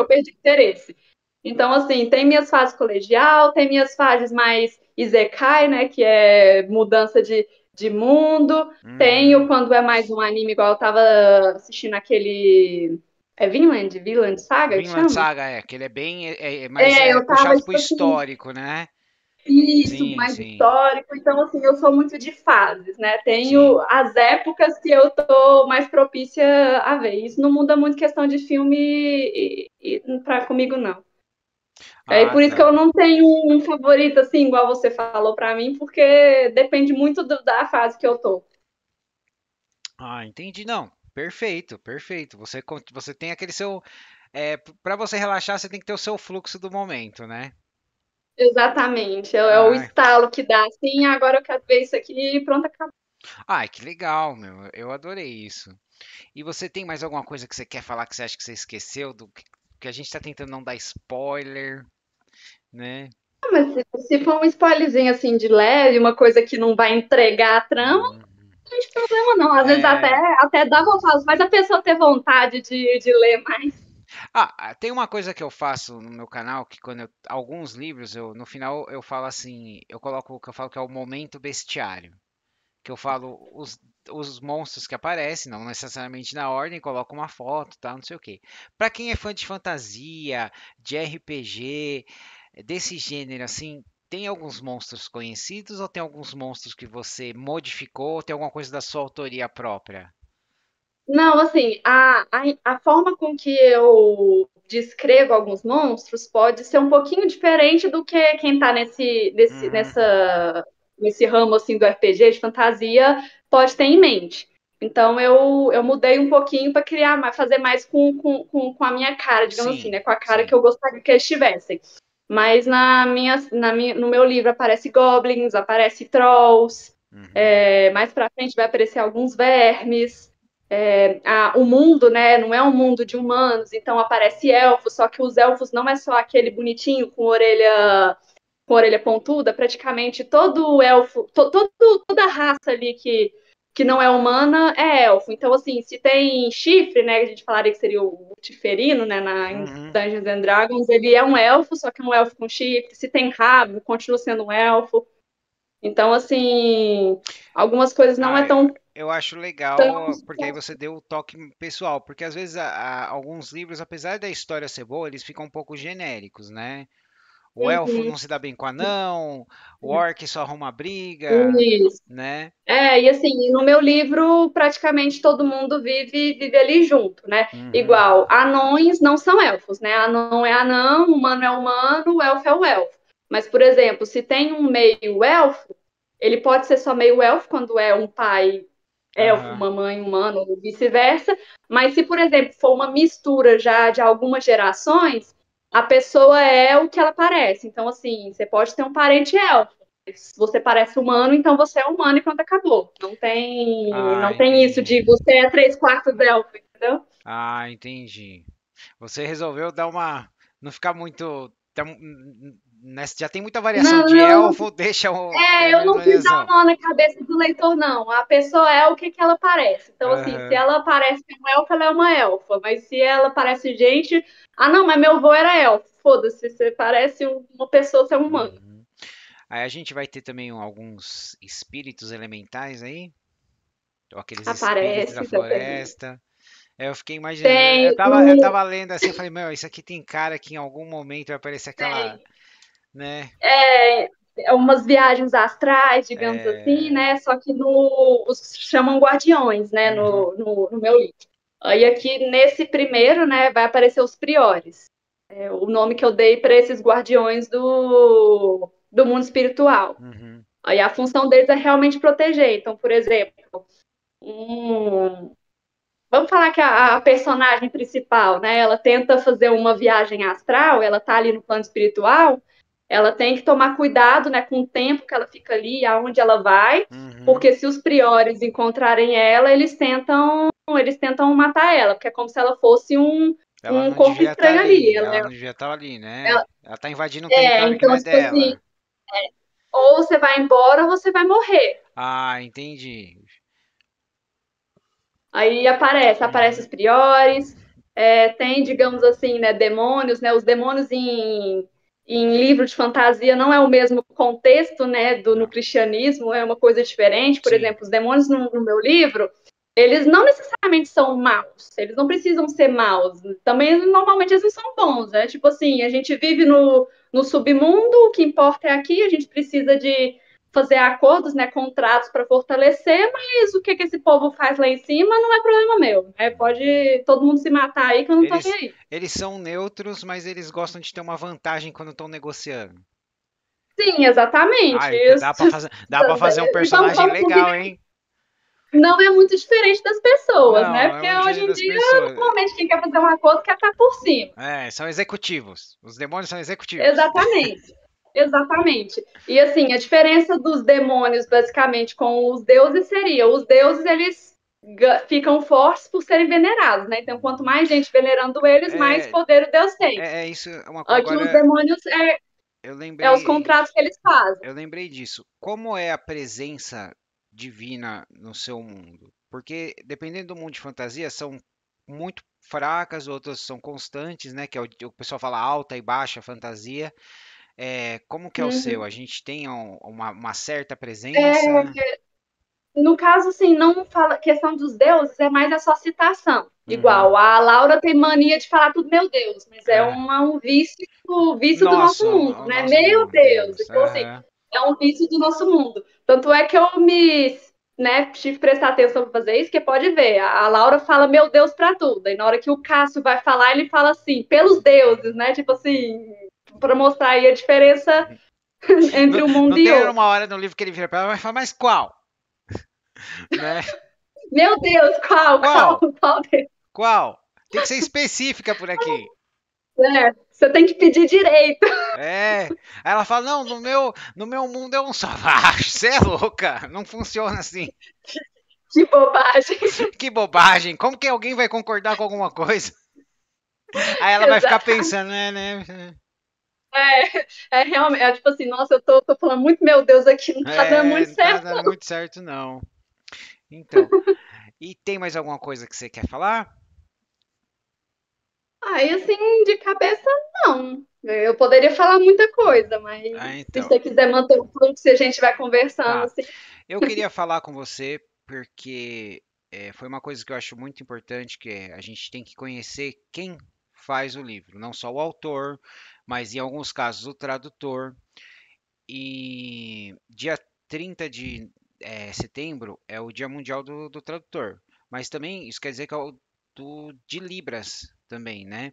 eu perdi interesse. Então, assim, tem minhas fases colegial, tem minhas fases mais isekai, né? Que é mudança de mundo. Uhum. Tenho quando é mais um anime, igual eu tava assistindo aquele. É Vinland Saga que Vinland chama? Saga é, que ele é bem, mas é Eu tava, puxado pro tipo assim, histórico, né? isso, Sim, mais sim, histórico. Então, assim, eu sou muito de fases, né? Tenho sim. as épocas que eu tô mais propícia a ver. Isso não muda muito questão de filme pra comigo, não. Ah, Por isso que tá. eu não tenho um favorito, assim, igual você falou pra mim, porque depende muito da fase que eu tô. Ah, entendi. Não, perfeito, perfeito. Você tem aquele seu, para você relaxar, você tem que ter o seu fluxo do momento, né? Exatamente. É o Ah, estalo que dá, assim, agora eu quero ver isso aqui e pronto, acabou. ai, que legal, meu. Eu adorei isso. E você tem mais alguma coisa que você quer falar que você acha que você esqueceu do que a gente tá tentando não dar spoiler, né? Mas se for um spoilerzinho, assim, de leve, uma coisa que não vai entregar a trama, Hum. não tem problema, não. Às vezes É, até dá vontade, mas a pessoa ter vontade de ler mais. tem uma coisa que eu faço no meu canal que alguns livros eu no final eu falo assim, eu coloco o que eu falo que é o momento bestiário, que eu falo os monstros que aparecem, não necessariamente na ordem, coloco uma foto, tá, não sei o quê. Pra quem é fã de fantasia, de RPG, desse gênero assim, tem alguns monstros conhecidos ou tem alguns monstros que você modificou, ou tem alguma coisa da sua autoria própria? Não, assim, a forma com que eu descrevo alguns monstros pode ser um pouquinho diferente do que quem está Uhum, nesse ramo assim do RPG de fantasia pode ter em mente. Então eu mudei um pouquinho para fazer mais com a minha cara, digamos assim, sim, né? Com a cara que sim. eu gostaria que eles tivessem. Mas no meu livro aparece goblins, aparece trolls, Uhum. mais para frente vai aparecer alguns vermes. o mundo, né, não é um mundo de humanos, então aparece elfos, só que os elfos não é só aquele bonitinho com orelha pontuda, praticamente todo elfo, toda raça ali que não é humana é elfo. Então, assim, se tem chifre, né, que a gente falaria que seria o Tiferino, né, em Uhum. Dungeons and Dragons, ele é um elfo, só que é um elfo com chifre. Se tem rabo, continua sendo um elfo. Então, assim, algumas coisas não Ah, é eu acho tão... legal, porque aí você deu o toque pessoal, porque às vezes alguns livros, apesar da história ser boa, eles ficam um pouco genéricos, né? O elfo Uhum, não se dá bem com o anão, o orc só arruma briga, isso. né? E assim, no meu livro, praticamente todo mundo vive ali junto, né? Uhum. Igual, anões não são elfos, né? Anão é anão, humano é humano, o elfo é o elfo. Mas, por exemplo, se tem um meio elfo, ele pode ser só meio elfo quando é um pai elfo, Aham. uma mãe humana, ou vice-versa. Mas se, por exemplo, for uma mistura já de algumas gerações, a pessoa é o que ela parece. Então, assim, você pode ter um parente elfo. Se você parece humano, então você é humano e pronto, acabou. Ah, Não tem isso entendi. de você é 3/4 elfo, entendeu? Ah, entendi. Você resolveu dar uma. Não ficar muito. Já tem muita variação Não, de não, elfo, deixa a eu mesma não quis dar um variação. nó na cabeça do leitor, não. A pessoa é o que ela parece. Então, assim, se Aham. ela parece um elfo, ela é uma elfa. Mas se ela parece gente, não, mas meu avô era elfo. Foda-se, você parece uma pessoa, você é um humano. Uhum. Aí a gente vai ter também alguns espíritos elementais aí, ou aqueles espíritos da Aparece também. floresta. Aí eu fiquei imaginando, Tem eu o. tava lendo assim, eu falei, meu, isso aqui tem cara que em algum momento vai aparecer aquela, Tem. né? Umas viagens astrais, digamos assim, É, né? Só que os chamam guardiões, né? uhum, No meu livro. Aí aqui nesse primeiro, né, vai aparecer os priores. É o nome que eu dei para esses guardiões do mundo espiritual. uhum, Aí a função deles é realmente proteger. Então, por exemplo, um, vamos falar que a personagem principal, né? Ela tenta fazer uma viagem astral, ela tá ali no plano espiritual, ela tem que tomar cuidado, né, com o tempo que ela fica ali, aonde ela vai, uhum. porque se os priores encontrarem ela, eles tentam matar ela, porque é como se ela fosse Ela um não corpo devia estar estranho ali. ali, ela não devia estar ali, né? Ela- Ela tá invadindo um território que não então, é tipo assim, dela. ou você vai embora ou você vai morrer. Ah, entendi. Aí aparece os Uhum, priores, tem, digamos assim, né, demônios, né? Os demônios em livro de fantasia não é o mesmo contexto, né, no não, cristianismo, é uma coisa diferente. Por sim. exemplo, os demônios no meu livro, eles não necessariamente são maus, eles não precisam ser maus. Também, normalmente, eles não são bons, né? Tipo assim, a gente vive no submundo, o que importa é aqui, a gente precisa de fazer acordos, né, contratos para fortalecer, mas o que esse povo faz lá em cima não é problema meu, né? Uhum. Pode todo mundo se matar aí que eu não tô nem Eles, aí. eles são neutros, mas eles gostam de ter uma vantagem quando estão negociando. Sim, exatamente. Ah, então dá para fazer um E personagem vamos legal, combinar, hein? não é muito diferente das pessoas, Não, né? não é Porque muito hoje diferente em das dia, pessoas. normalmente, quem quer fazer um acordo quer estar por cima. É, são executivos. Os demônios são executivos. Exatamente. Exatamente. E assim, a diferença dos demônios, basicamente, com os deuses seria: os deuses, eles ficam fortes por serem venerados, né? Então, quanto Uhum. mais gente venerando eles, mais É, poder o Deus tem. é isso. Aqui, os Agora demônios eu é os lembrei, contratos que eles fazem. eu lembrei disso. Como é a presença divina no seu mundo? Porque dependendo do mundo de fantasia, são muito fracas, outras são constantes, né? Que é o pessoal fala alta e baixa fantasia. É, como que é o seu? Uhum. A gente tem uma certa É, presença? no caso, assim, não fala questão dos deuses, é mais a sua citação. Uhum. Igual, a Laura tem mania de falar tudo meu Deus, mas é É. um vício, o vício do nosso Nossa, mundo, o né? nosso Meu mundo, Deus. Deus. Então, assim, Aham. é um vício do nosso mundo. Tanto é que eu né, tive que prestar atenção para fazer isso, que pode ver, a Laura fala meu Deus para tudo. E na hora que o Cássio vai falar, ele fala assim, pelos deuses, né? Tipo assim, para mostrar aí a diferença Não, entre um mundo não e tem outro. uma hora no livro que ele vira pra ela e fala, mas qual? Né? Meu Deus, Qual? qual Deus? Qual? Tem que ser específica por aqui. É, você tem que pedir direito. É. Aí ela fala, não, no meu mundo é um só. Ah, você é louca. Não funciona assim. Que bobagem. Que bobagem! Como que alguém vai concordar com alguma coisa? Aí ela vai ficar Exato. pensando, né? É realmente, é tipo assim, nossa, tô falando muito, meu Deus, aqui não tá dando É, muito não tá certo. dando muito certo, não. Então, e tem mais alguma coisa que você quer falar? Aí, assim, de cabeça, não. Eu poderia falar muita coisa, mas Ah, se então, você quiser manter o fluxo e a gente vai conversando, tá. assim. Eu queria falar com você porque foi uma coisa que eu acho muito importante, que é a gente tem que conhecer quem faz o livro, não só o autor, mas em alguns casos o tradutor. E dia 30 de setembro é o Dia Mundial do Tradutor, mas também isso quer dizer que é o de Libras também, né?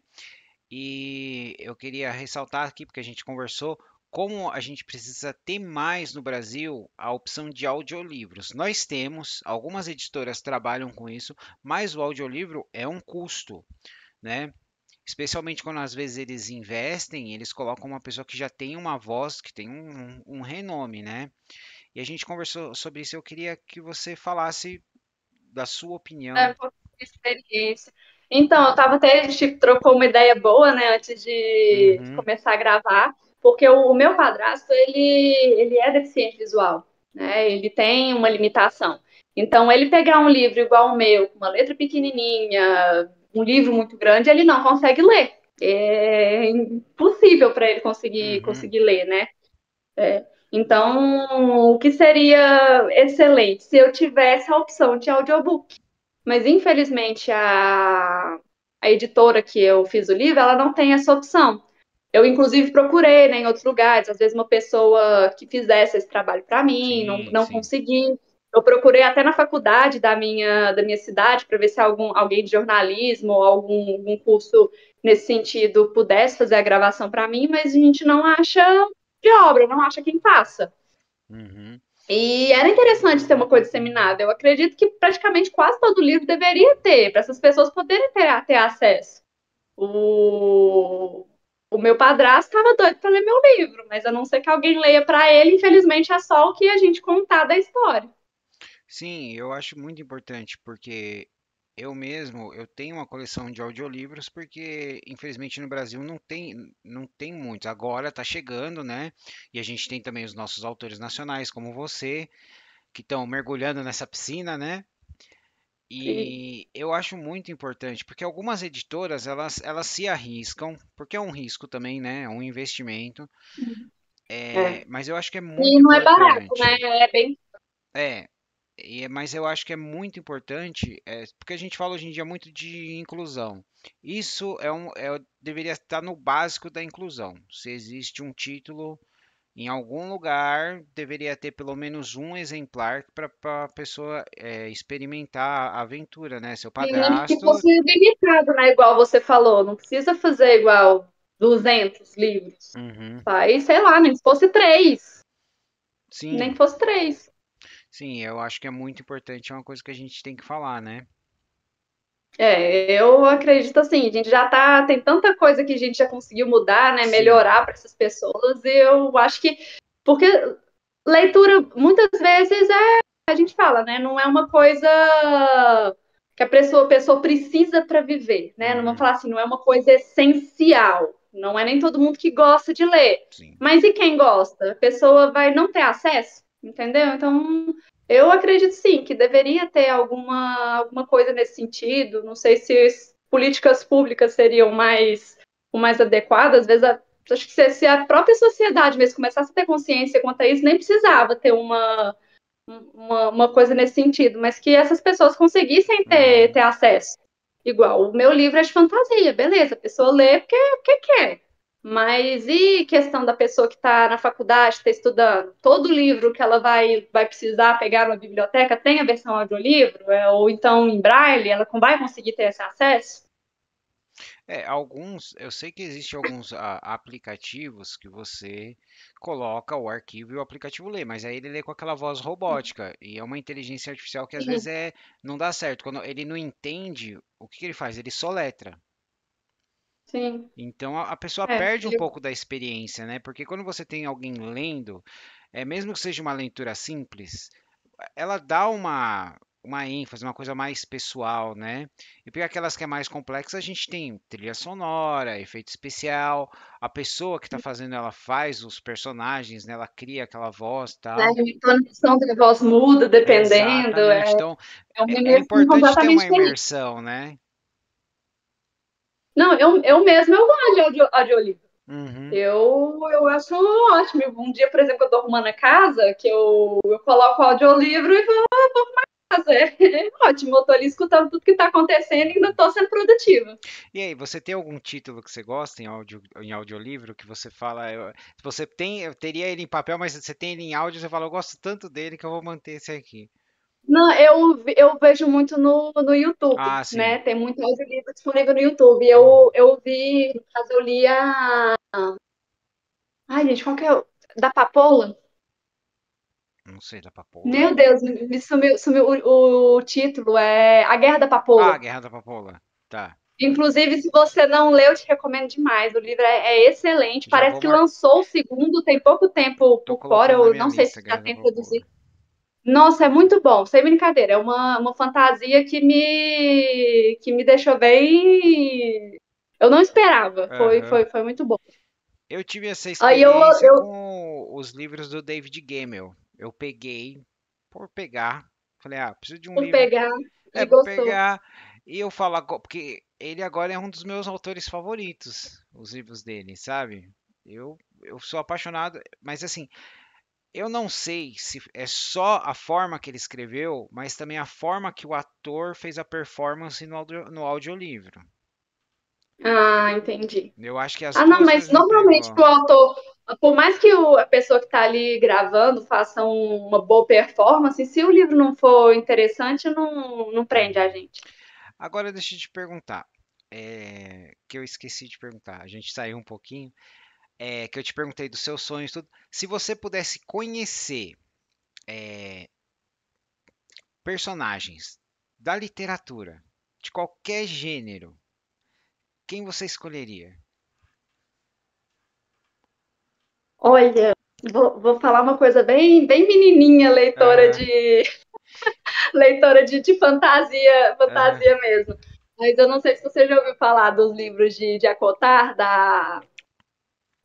E eu queria ressaltar aqui, porque a gente conversou, como a gente precisa ter mais no Brasil a opção de audiolivros. Nós temos, algumas editoras trabalham com isso, mas o audiolivro é um custo, né? Especialmente quando às vezes eles investem, eles colocam uma pessoa que já tem uma voz, que tem um renome, né? E a gente conversou sobre isso. Eu queria que você falasse da sua opinião. Um pouco de experiência. Então, eu tava até, a gente trocou uma ideia boa, né, antes de Uhum, começar a gravar, porque o meu padrasto, ele é deficiente visual, né, ele tem uma limitação. Então, ele pegar um livro igual o meu, com uma letra pequenininha, um livro muito grande, ele não consegue ler. É impossível para ele uhum, conseguir ler, né? Então, o que seria excelente se eu tivesse a opção de audiobook, mas infelizmente a editora que eu fiz o livro, ela não tem essa opção. Eu, inclusive, procurei, né, em outros lugares, às vezes uma pessoa que fizesse esse trabalho para mim, sim, não sim. consegui. Eu procurei até na faculdade da minha cidade para ver se alguém de jornalismo ou algum curso nesse sentido pudesse fazer a gravação para mim, mas a gente não acha de obra, não acha quem faça. Uhum. E era interessante ter uma coisa disseminada. Eu acredito que praticamente quase todo livro deveria ter, para essas pessoas poderem ter acesso. O, o meu padrasto estava doido para ler meu livro, mas a não ser que alguém leia para ele, infelizmente é só o que a gente contar da história. Sim, eu acho muito importante, porque eu mesmo, eu tenho uma coleção de audiolivros, porque infelizmente no Brasil não tem muitos. Agora está chegando, né? E a gente tem também os nossos autores nacionais, como você, que estão mergulhando nessa piscina, né? Sim. E eu acho muito importante, porque algumas editoras elas se arriscam, porque é um risco também, né? É um investimento. É. Mas eu acho que é E muito não é barato, né? importante. É bem. É, mas eu acho que é muito importante, porque a gente fala hoje em dia muito de inclusão. Isso deveria estar no básico da inclusão. Se existe um título em algum lugar, deveria ter pelo menos um exemplar para a pessoa experimentar a aventura, né? Seu E nem que padrasto. fosse limitado, né? Igual você falou. Não precisa fazer igual 200 livros. Uhum, Faz, sei lá, nem que fosse três. Nem sim, que fosse três. sim, eu acho que é muito importante, é uma coisa que a gente tem que falar, né? É, eu acredito assim, a gente já tá, tem tanta coisa que a gente já conseguiu mudar, né, Sim. melhorar para essas pessoas, e eu acho que, porque leitura, muitas vezes, a gente fala, né, não é uma coisa que a pessoa precisa para viver, né, não vamos Uhum, falar assim, não é uma coisa essencial, não é nem todo mundo que gosta de ler, sim. mas e quem gosta? A pessoa vai não ter acesso, entendeu? Então, eu acredito sim que deveria ter alguma coisa nesse sentido. Não sei se políticas públicas seriam o mais adequadas. Às vezes, acho que se a própria sociedade mesmo começasse a ter consciência quanto a isso, nem precisava ter uma coisa nesse sentido, mas que essas pessoas conseguissem Uhum. ter acesso. Igual, o meu livro é de fantasia, beleza, a pessoa lê porque quer. Mas e questão da pessoa que está na faculdade, está estudando? Todo livro que ela vai precisar pegar na biblioteca tem a versão audiolivro? Ou então em braille, ela vai conseguir ter esse acesso? Eu sei que existem alguns aplicativos que você coloca o arquivo e o aplicativo lê, mas aí ele lê com aquela voz robótica e é uma inteligência artificial que às vezes Sim, não dá certo. Quando ele não entende, o que que ele faz? Ele soletra. sim. Então a pessoa É, perde um pouco da experiência, né? Porque quando você tem alguém lendo, mesmo que seja uma leitura simples, ela dá uma ênfase, uma coisa mais pessoal, né? E pegar aquelas que é mais complexa, a gente tem trilha sonora, efeito especial, a pessoa que está fazendo, ela faz os personagens, né? Ela cria aquela voz e Né? A tal. entonação da voz muda, dependendo. Exatamente. Então, É uma é imersão importante ter completamente uma diferente. imersão, né? Não, eu mesma eu gosto de audiolivro. Uhum. Eu acho ótimo. Um dia, por exemplo, eu tô arrumando a casa, que eu coloco o audiolivro e vou pra casa. É ótimo, eu tô ali escutando tudo que tá acontecendo e ainda tô sendo produtiva. E aí, você tem algum título que você gosta em audiolivro que você fala, você tem, eu teria ele em papel, mas você tem ele em áudio, você fala, eu gosto tanto dele que eu vou manter esse aqui. Não, eu vejo muito no YouTube, Ah, sim. né? Tem muito audiolivro disponível no YouTube. Uhum. Eu vi, no caso, eu li a. Ai, gente, qual que é? Da Papoula? Não sei, da Papoula? Meu Deus, me sumiu o título. É A Guerra da Ah, Papoula. Guerra da Papoula. Tá. Inclusive, se você não leu, eu te recomendo demais. O livro é excelente. Já Parece vou que marcar. lançou o segundo, tem pouco tempo Tô por fora. colocando na Eu minha não sei lista, se já Guerra da tem Papoula. produzido. Nossa, é muito bom, sem brincadeira. É uma fantasia que me deixou bem. Eu não esperava. Aham. Foi muito bom. Eu tive essa Aí experiência eu com os livros do David Gemmell. Eu peguei por pegar. Falei, ah, preciso de um vou livro. pegar É, e vou gostou. pegar. E eu falo, porque ele agora é um dos meus autores favoritos, os livros dele, sabe? Eu sou apaixonado, mas assim, eu não sei se é só a forma que ele escreveu, mas também a forma que o ator fez a performance no audiolivro. Ah, entendi. Eu acho que as Ah, não, duas mas coisas me normalmente pegou. o autor, por mais que a pessoa que está ali gravando faça uma boa performance, se o livro não for interessante, não prende a Uhum. gente. Agora deixa eu te perguntar, que eu esqueci de perguntar. A gente saiu um pouquinho, que eu te perguntei dos seus sonhos, e tudo. Se você pudesse conhecer personagens da literatura, de qualquer gênero, quem você escolheria? Olha, vou falar uma coisa bem menininha, Aham, leitora de fantasia, aham. fantasia mesmo. Mas eu não sei se você já ouviu falar dos livros de Acotar,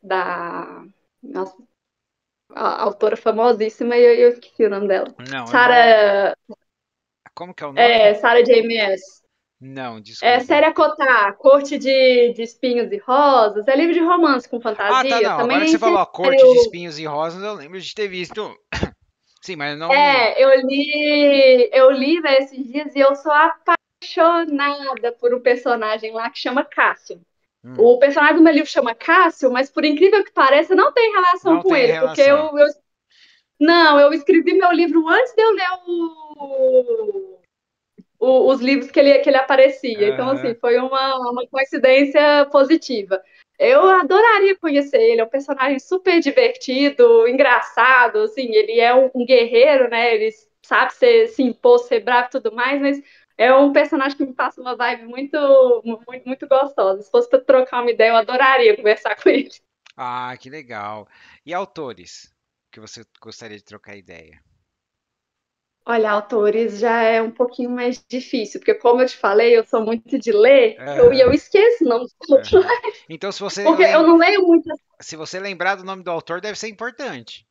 da nossa, a autora famosíssima, e eu esqueci o nome dela. Não, eu não. Sarah, Como que é o nome? Sarah J. Maas. Não, É desculpa. Série Acotar, Corte de Espinhos e Rosas, é livro de romance com Ah, tá, fantasia, não. Agora também que é você em falou a Corte de cenário. Espinhos e Rosas, eu lembro de ter visto. Sim, mas não. Eu li, né, esses dias e eu sou apaixonada por um personagem lá que chama Cássio. Hum, O personagem do meu livro chama Cássio, mas por incrível que pareça, não tem relação não com tem ele, porque relação. não, eu escrevi meu livro antes de eu ler os livros que ele aparecia. Então, assim, Aham. foi uma coincidência positiva. Eu adoraria conhecer ele, é um personagem super divertido, engraçado, assim, ele é um guerreiro, né? Ele sabe se impor, ser bravo e tudo mais, mas é um personagem que me passa uma vibe muito gostosa. Se fosse para trocar uma ideia, eu adoraria conversar com ele. Ah, que legal. E autores que você gostaria de trocar ideia? Olha, autores já é um pouquinho mais difícil, porque como eu te falei, eu sou muito de ler, Aham, eu esqueço o nome dos outros, aham. Então, porque eu não leio muito. se você lembrar do nome do autor, deve ser importante.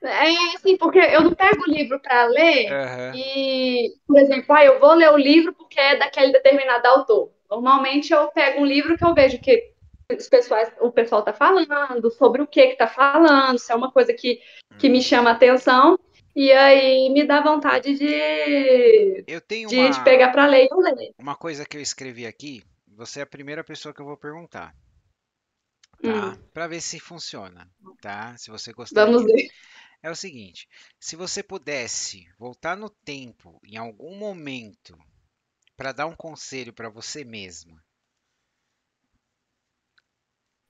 É assim, porque eu não pego o livro para ler Aham. e, por exemplo, eu vou ler o livro porque é daquele determinado autor. Normalmente eu pego um livro que eu vejo que o pessoal está falando, sobre o que está falando, se é uma coisa que me chama a atenção, e aí me dá vontade Eu tenho de pegar para ler e eu ler. uma coisa que eu escrevi aqui. Você é a primeira pessoa que eu vou perguntar, tá? Hum, Para ver se funciona, tá? Se você vamos gostaria. ver. É o seguinte: se você pudesse voltar no tempo em algum momento para dar um conselho para você mesma.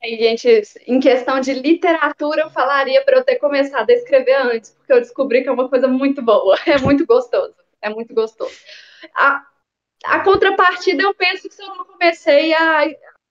Aí, gente, em questão de literatura, eu falaria para eu ter começado a escrever antes, porque eu descobri que é uma coisa muito boa, é muito gostoso, é muito gostoso. A, a É. contrapartida, eu penso que se eu não comecei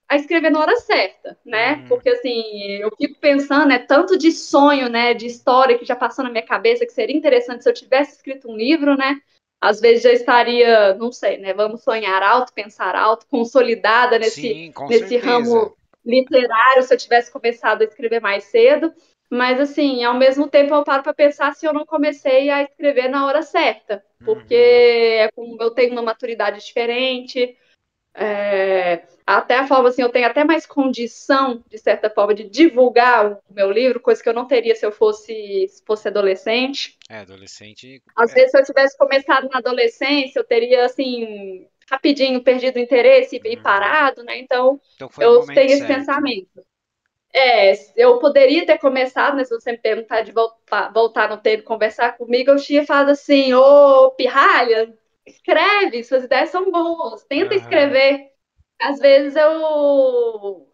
a escrever na hora certa, né? Uhum. Porque assim, eu fico pensando, né, tanto de sonho, né, de história que já passou na minha cabeça que seria interessante se eu tivesse escrito um livro, né? Às vezes já estaria, não sei, né? Vamos sonhar alto, pensar alto, consolidada Sim, com nesse certeza. ramo literário, se eu tivesse começado a escrever mais cedo. Mas assim, ao mesmo tempo eu paro para pensar se eu não comecei a escrever na hora certa, porque Uhum. eu tenho uma maturidade diferente, até a forma assim, eu tenho até mais condição, de certa forma, de divulgar o meu livro, coisa que eu não teria se eu fosse adolescente. É, adolescente. Às vezes, se eu tivesse começado na adolescência, eu teria assim, rapidinho perdido o interesse e Uhum. parado, né? Então, Então foi o eu momento tenho esse certo. pensamento. Eu poderia ter começado, né? Se você me perguntar de voltar no tempo, conversar comigo, eu tinha falado assim, ô, pirralha, escreve, suas ideias são boas, tenta Aham. escrever. Às vezes eu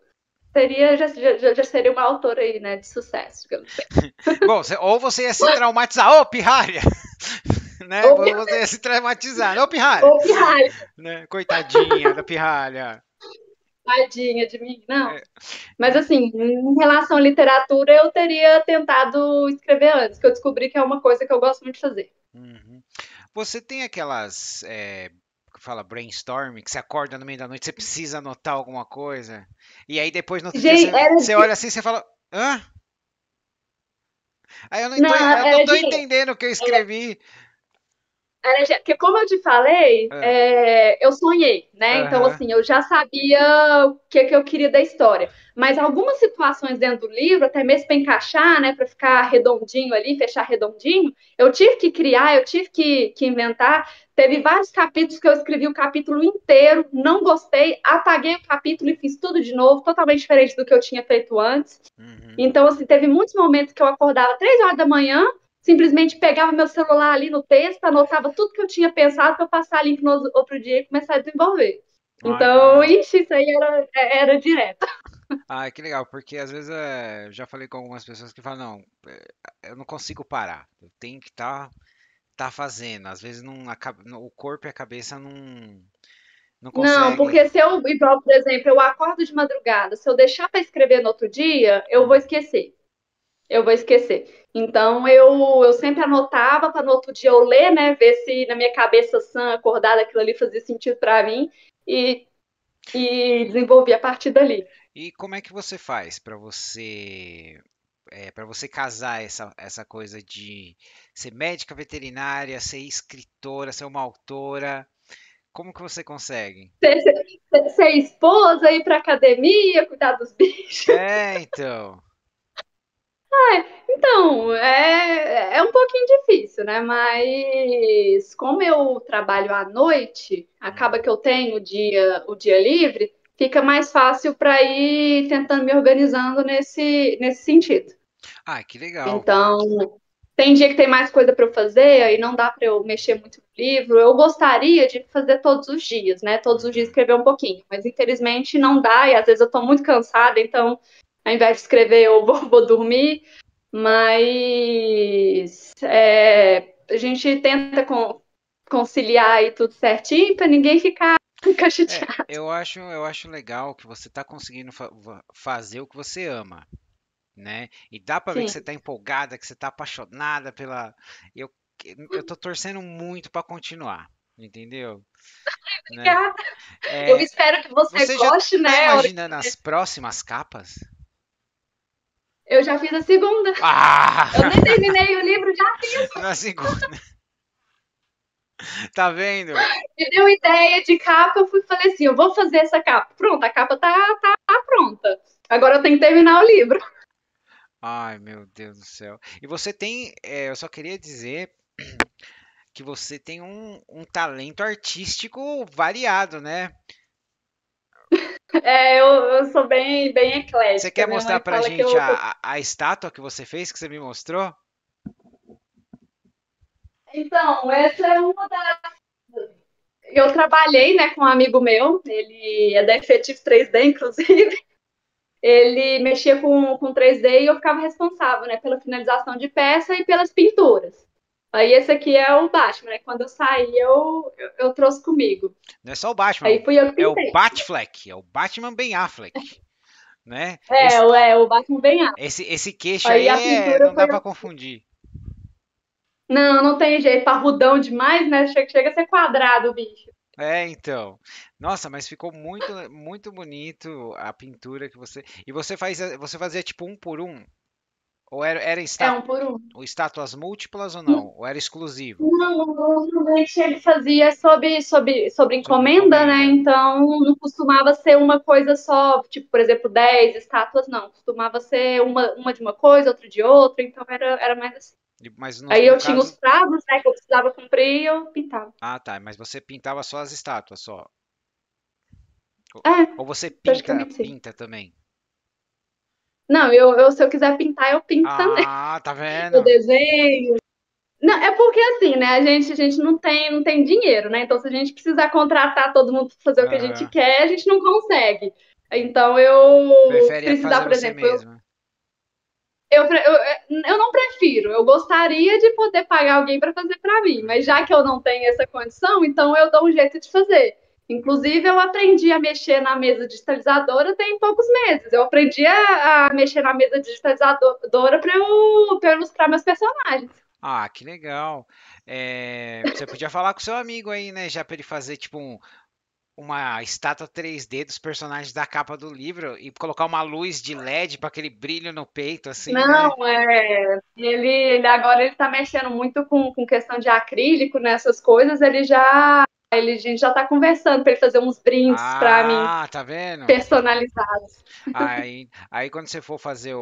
já seria uma autora aí, né, de sucesso, digamos assim. Bom, ou você ia se traumatizar, ô pirralha, né? Ou, Você ia se traumatizar, ô pirralha, ou pirralha, né? Coitadinha da pirralha. tadinha de mim, não. É, Mas assim, em relação à literatura, eu teria tentado escrever antes, que eu descobri que é uma coisa que eu gosto muito de fazer. uhum. Você tem aquelas, que fala brainstorming, que você acorda no meio da noite, você precisa anotar alguma coisa, e aí depois no outro dia Gente, você olha assim e você fala, hã? Aí não, eu não era tô direto. entendendo o que eu escrevi. Porque como eu te falei, Ah, eu sonhei, né? Então, aham. assim, eu já sabia o que eu queria da história. Mas algumas situações dentro do livro, até mesmo para encaixar, né? Para ficar redondinho ali, fechar redondinho, eu tive que criar, eu tive que inventar. Teve vários capítulos que eu escrevi o capítulo inteiro, não gostei, apaguei o capítulo e fiz tudo de novo, totalmente diferente do que eu tinha feito antes. Uhum. Então, assim, teve muitos momentos que eu acordava 3 horas da manhã, simplesmente pegava meu celular ali no texto, anotava tudo que eu tinha pensado para passar limpo no outro dia e começar a desenvolver. Ai, que Então, legal. ixi, isso aí era direto. Ai, que legal, porque às vezes eu já falei com algumas pessoas que falam, não, eu não consigo parar, eu tenho que tá fazendo. Às vezes não, o corpo e a cabeça não Não, conseguem. porque se eu, igual, por exemplo, eu acordo de madrugada, se eu deixar para escrever no outro dia, eu vou Hum. esquecer. Eu vou esquecer. Então, eu sempre anotava para no outro dia eu ler, né? Ver se na minha cabeça sã, acordada, aquilo ali fazia sentido para mim e, e desenvolver a partir dali. E como é que você faz para você casar essa coisa de ser médica veterinária, ser escritora, ser uma autora? Como que você consegue? Ser esposa, ir para academia, cuidar dos bichos. É, então. Então, é um pouquinho difícil, né? Mas como eu trabalho à noite, acaba Hum. que eu tenho o dia livre, fica mais fácil para ir tentando me organizando nesse sentido. Ah, que legal. Então, tem dia que tem mais coisa para eu fazer, aí não dá para eu mexer muito no livro. Eu gostaria de fazer todos os dias, né? Todos os dias Uhum. escrever um pouquinho, mas infelizmente não dá, e às vezes eu estou muito cansada, então ao invés de escrever eu vou dormir. Mas a gente tenta conciliar aí tudo certinho para ninguém ficar É, chateado. eu acho legal que você está conseguindo fazer o que você ama, né? E dá para ver que Sim, você está empolgada, que você está apaixonada pela. Eu, eu tô torcendo muito para continuar, entendeu? Né? obrigada. Eu É, espero que você você já goste, tá né? imaginando as próximas capas? Eu já fiz a segunda. Eu nem Ah! terminei o livro, já Na segunda, tá vendo? me deu ideia de capa. Eu falei assim: eu vou fazer essa capa. Pronto, a capa tá pronta. Agora eu tenho que terminar o livro. Ai, meu Deus do céu. E você tem, eu só queria dizer que você tem um talento artístico variado, né? Eu sou bem Você eclética. quer Minha mostrar mãe pra fala que gente eu. a estátua que você fez, que você me mostrou? Então, essa é uma das. Eu trabalhei, né, com um amigo meu, ele é da Efetivo 3D, inclusive. Ele mexia com 3D e eu ficava responsável, né, pela finalização de peça e pelas pinturas. Aí esse aqui é o Batman, né? Quando eu saí, eu trouxe comigo. Não é só o Batman, Aí fui eu que é o pintei. Batfleck, é o Batman Ben Affleck, né? É o Batman bem alto. Esse queixo Aí aí a pintura não dá foi. pra confundir. Não, não tem jeito, parrudão demais, né? Chega a ser quadrado o bicho. É, então. Nossa, mas ficou muito bonito a pintura que você. E você fazia tipo um por um? Ou era É um por um. ou estátuas múltiplas ou não? Ou era exclusivo? Não, normalmente ele fazia sobre Sob encomenda, né? encomenda. Então não costumava ser uma coisa só, tipo, por exemplo, 10 estátuas, não. Costumava ser uma de uma coisa, outra de outra, então era mais assim. Mas Aí no eu tinha os caso. prazos, né, que eu precisava cumprir e eu pintava. Ah, tá. Mas você pintava só as estátuas só. Ou É, ou você praticamente sim. pinta também? Não, se eu quiser pintar, eu pinto também. Ah, tá Eu vendo? desenho. Não, é porque assim, né? A gente não tem dinheiro, né? Então, se a gente precisar contratar todo mundo para fazer o que a gente Aham. quer, a gente não consegue. Então, eu Prefere precisar, fazer por você exemplo, mesma. eu não prefiro. Eu gostaria de poder pagar alguém para fazer para mim, mas Uhum. já que eu não tenho essa condição, então eu dou um jeito de fazer. Inclusive, eu aprendi a mexer na mesa digitalizadora tem poucos meses. Eu aprendi a mexer na mesa digitalizadora para eu ilustrar meus personagens. Ah, que legal. Você podia falar com seu amigo aí, né? Já pra ele fazer tipo uma estátua 3D dos personagens da capa do livro e colocar uma luz de LED para aquele brilho no peito, assim, né? Não, ele agora ele tá mexendo muito com questão de acrílico, nessas coisas, a gente já tá conversando para ele fazer uns brindes para mim, Ah, tá vendo? personalizados. Aí quando você for fazer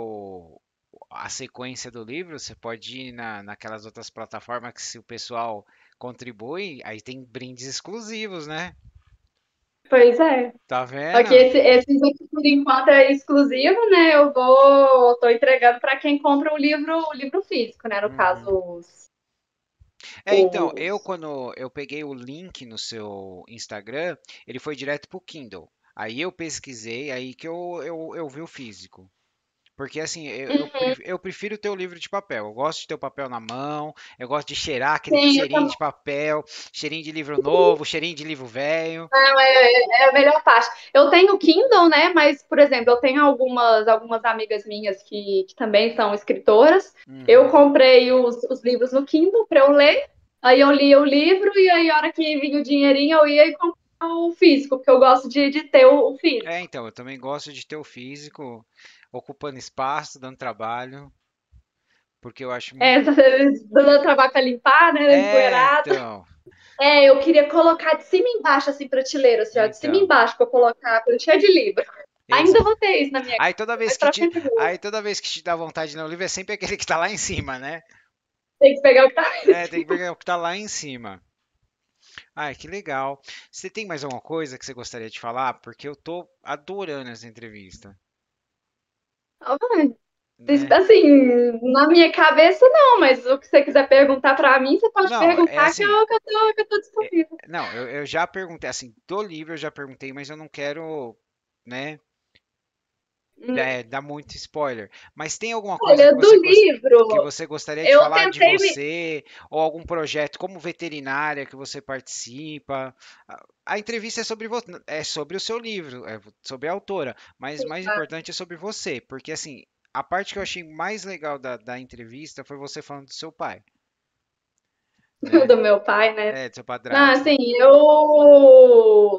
a sequência do livro, você pode ir naquelas outras plataformas que se o pessoal contribui, aí tem brindes exclusivos, né? Pois é. Tá Só que vendo? esses aqui, por enquanto, é exclusivo, né? Tô entregando para quem compra o livro físico, né? No caso, Uhum. Então, eu os... quando eu peguei o link no seu Instagram, ele foi direto pro Kindle. Aí eu pesquisei, aí que eu vi o físico. Porque assim, Uhum. eu prefiro ter o livro de papel. Eu gosto de ter o papel na mão, eu gosto de cheirar aquele Sim, eu cheirinho também. de papel, cheirinho de livro novo, cheirinho de livro velho. Não, é a melhor parte. Eu tenho Kindle, né? Mas, por exemplo, eu tenho algumas amigas minhas que também são escritoras. Eu Uhum. comprei os livros no Kindle para eu ler. Aí eu lia o livro e aí, a hora que vinha o dinheirinho, eu ia e comprava o físico, porque eu gosto de ter o físico. Então, eu também gosto de ter o físico ocupando espaço, dando trabalho, porque eu acho É, muito. dando trabalho para limpar, né? É, Empoeirado. então, Eu queria colocar de cima e embaixo, assim, prateleira, assim, ó, de cima e então. embaixo, para colocar, cheio de livro. Ainda vou ter isso na minha Aí casa, toda vez mas que pra te, frente eu vou. aí toda vez que te dá vontade de ler o livro é sempre aquele que tá lá em cima, né? Tem que pegar o que tá. É, tem que pegar o que tá lá em cima. Ai, que legal. Você tem mais alguma coisa que você gostaria de falar? Porque eu tô adorando essa entrevista, né? Assim, na minha cabeça não, mas o que você quiser perguntar pra mim, você pode Não, é perguntar que assim, eu tô é- disponível. não, eu já perguntei, assim, do livro eu já perguntei, mas eu não quero, né, Hum. dar muito spoiler. Mas tem alguma coisa Olha, do que livro, você gostaria de eu falar de tentei me. você, ou algum projeto como veterinária que você participa? A entrevista é sobre é sobre o seu livro, é sobre a autora, mas o mais importante é sobre você, porque assim, a parte que eu achei mais legal da entrevista foi você falando do seu pai, né? Do meu pai, né? É, do seu Não, padrasto. assim,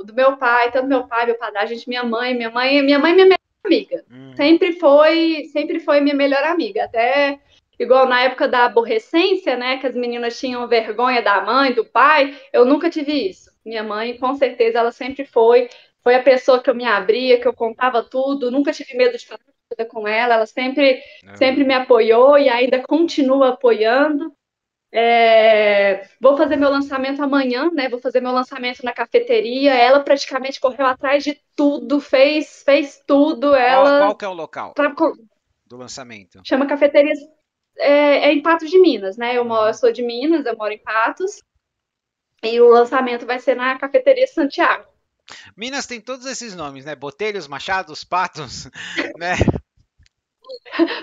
do meu pai, tanto meu padrasto, gente, minha mãe é minha melhor amiga. Uhum. Sempre foi minha melhor amiga. Até igual na época da aborrecência, né, que as meninas tinham vergonha da mãe, do pai, eu nunca tive isso. Minha mãe, com certeza, ela sempre foi a pessoa que eu me abria, que eu contava tudo, nunca tive medo de falar nada com ela, ela sempre Aham. me apoiou e ainda continua apoiando. Vou fazer meu lançamento amanhã, né? Vou fazer meu lançamento na cafeteria. Ela praticamente correu atrás de tudo, fez tudo. Qual Ela que é o local tra- do lançamento? chama cafeteria. É em Patos de Minas, né? Eu Uhum. sou de Minas, eu moro em Patos. E o lançamento vai ser na cafeteria Santiago. Minas tem todos esses nomes, né? Botelhos, Machados, Patos, né?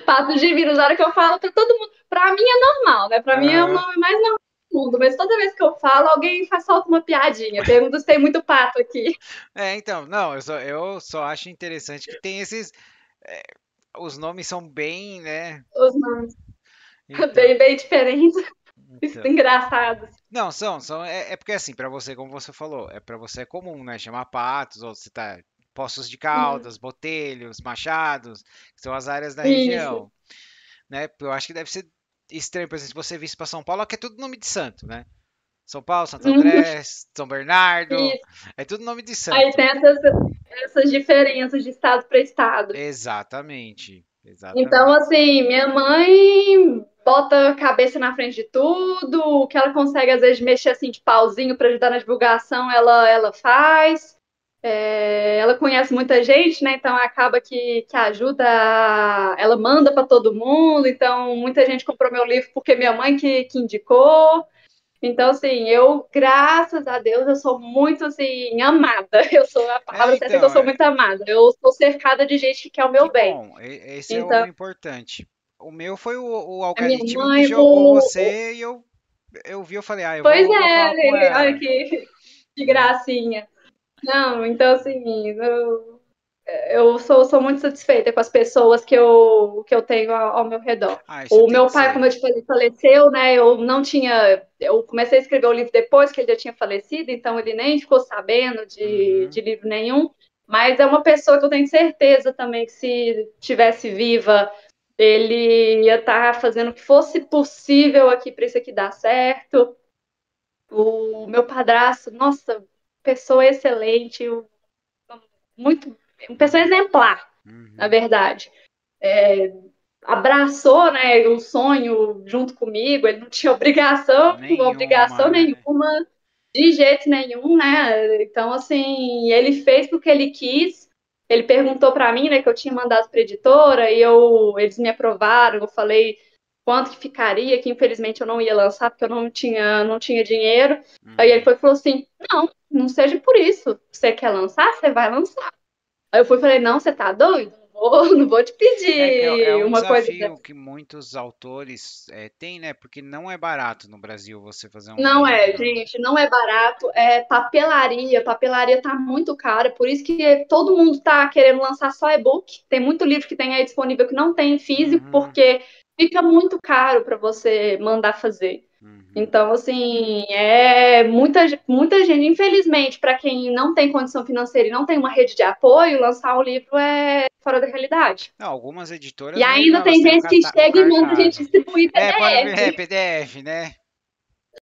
Patos Divinos, na hora que eu falo pra todo mundo, pra mim é normal, né? Pra mim é o Aham. nome mais normal do mundo, mas toda vez que eu falo, alguém solta uma piadinha. Pergunta se tem muito pato aqui. Então, não, eu só acho interessante que tem esses. é, os nomes são bem, né? Os nomes Então, bem diferentes, então. engraçados. Não, é porque assim, pra você, como você falou, pra você é comum, né? Chamar patos, ou você tá. Poços de Hum, Caldas, Botelhos, Machados, que são as áreas da Isso, região, né? Eu acho que deve ser estranho, por exemplo, se você visse pra São Paulo, que é tudo nome de santo, né? São Paulo, Santo uhum, André, São Bernardo, isso. é tudo nome de Aí santo. tem essas diferenças de estado para estado. Exatamente, Então, exatamente. assim, minha mãe bota a cabeça na frente de tudo, o que ela consegue, às vezes, mexer assim de pauzinho para ajudar na divulgação, ela faz. Ela conhece muita gente, né? Então acaba que ajuda, ela manda para todo mundo. Então, muita gente comprou meu livro porque minha mãe que indicou. Então, assim, eu, graças a Deus, eu sou muito, assim, amada. Eu sou, a É, palavra certa é que eu então, sou muito amada. Eu sou cercada de gente que quer o que meu bem. bom. Esse é o Então, importante. O meu foi o a minha algoritmo que mãe, jogou você e eu vi, eu falei, ah, eu pois vou falar com é, olha ela, que né? gracinha. Não, então, assim, eu sou muito satisfeita com as pessoas que eu tenho ao meu redor. Ah, isso O tem meu que pai, como ser. eu te falei, faleceu, né? Eu não tinha. Eu comecei a escrever o livro depois que ele já tinha falecido, então ele nem ficou sabendo Uhum, de livro nenhum. Mas é uma pessoa que eu tenho certeza também que se tivesse viva, ele ia estar fazendo o que fosse possível aqui para isso aqui dar certo. O meu padrasto, nossa, pessoa excelente, muito, uma pessoa exemplar, na uhum. verdade. Abraçou, né, o sonho junto comigo, ele não tinha Nenhuma, obrigação né? nenhuma, de jeito nenhum, né? Então, assim, ele fez porque ele quis. Ele perguntou para mim, né, que eu tinha mandado para editora e eles me aprovaram. Eu falei quanto que ficaria, que infelizmente eu não ia lançar porque eu não tinha dinheiro. Aí ele Uhum. foi e falou assim: não seja por isso. Você quer lançar? Você vai lançar. Aí eu fui e falei: não, você tá doido? Não vou te É que é pedir um uma coisa desafio dessa. que muitos autores têm, né? Porque não é barato no Brasil você fazer um Não é, livro. gente, não é barato, é papelaria, papelaria tá muito cara, por isso que todo mundo tá querendo lançar só e-book. Tem muito livro que tem aí disponível que não tem em físico, Uhum, porque fica muito caro para você mandar fazer. uhum. Então, assim, muita gente, infelizmente, para quem não tem condição financeira e não tem uma rede de apoio, lançar o livro é fora da realidade. Não, algumas E editoras mesmo, ainda elas tem têm gente que o chega e manda a gente cartaz. distribuir Pode ver, PDF. PDF, né?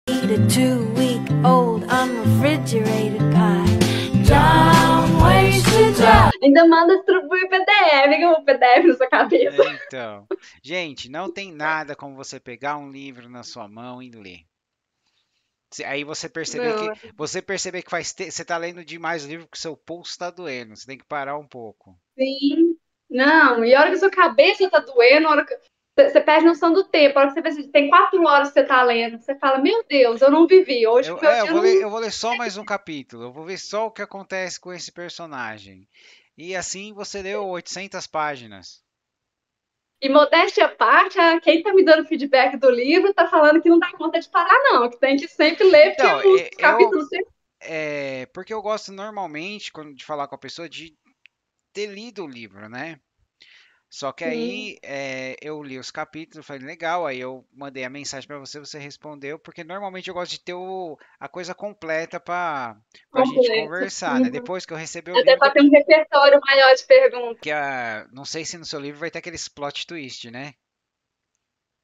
Eat a 2-week-old unrefrigerated pie. John wasted time. Ainda manda distribuir PDF, que o PDF na sua cabeça. Então, gente, não tem nada como você pegar um livro na sua mão e ler. Aí Não, você perceber que você tá lendo demais o livro que o seu pulso está doendo. Você tem que parar um pouco. sim. Não, e a hora que a sua cabeça tá doendo, a hora que você perde noção do tempo. A hora que você vê assim, tem 4 horas que você tá lendo, você fala, meu Deus, eu não vivi. Hoje o meu Eu dia vou ler, não. eu vou ler só mais um capítulo. Eu vou ver só o que acontece com esse personagem. E assim você leu 800 páginas. E modéstia à parte, quem tá me dando feedback do livro tá falando que não dá conta de parar, não, que tem que sempre ler, porque Então, os capítulos sempre. porque eu gosto normalmente de falar com a pessoa de ter lido o livro, né? Só que Sim, aí eu li os capítulos, falei, legal, aí eu mandei a mensagem para você, você respondeu, porque normalmente eu gosto de ter a coisa completa para a gente completo. conversar, né? Uhum. Depois que eu receber o Até livro, para ter um repertório maior de perguntas. não sei se no seu livro vai ter aqueles plot twist, né?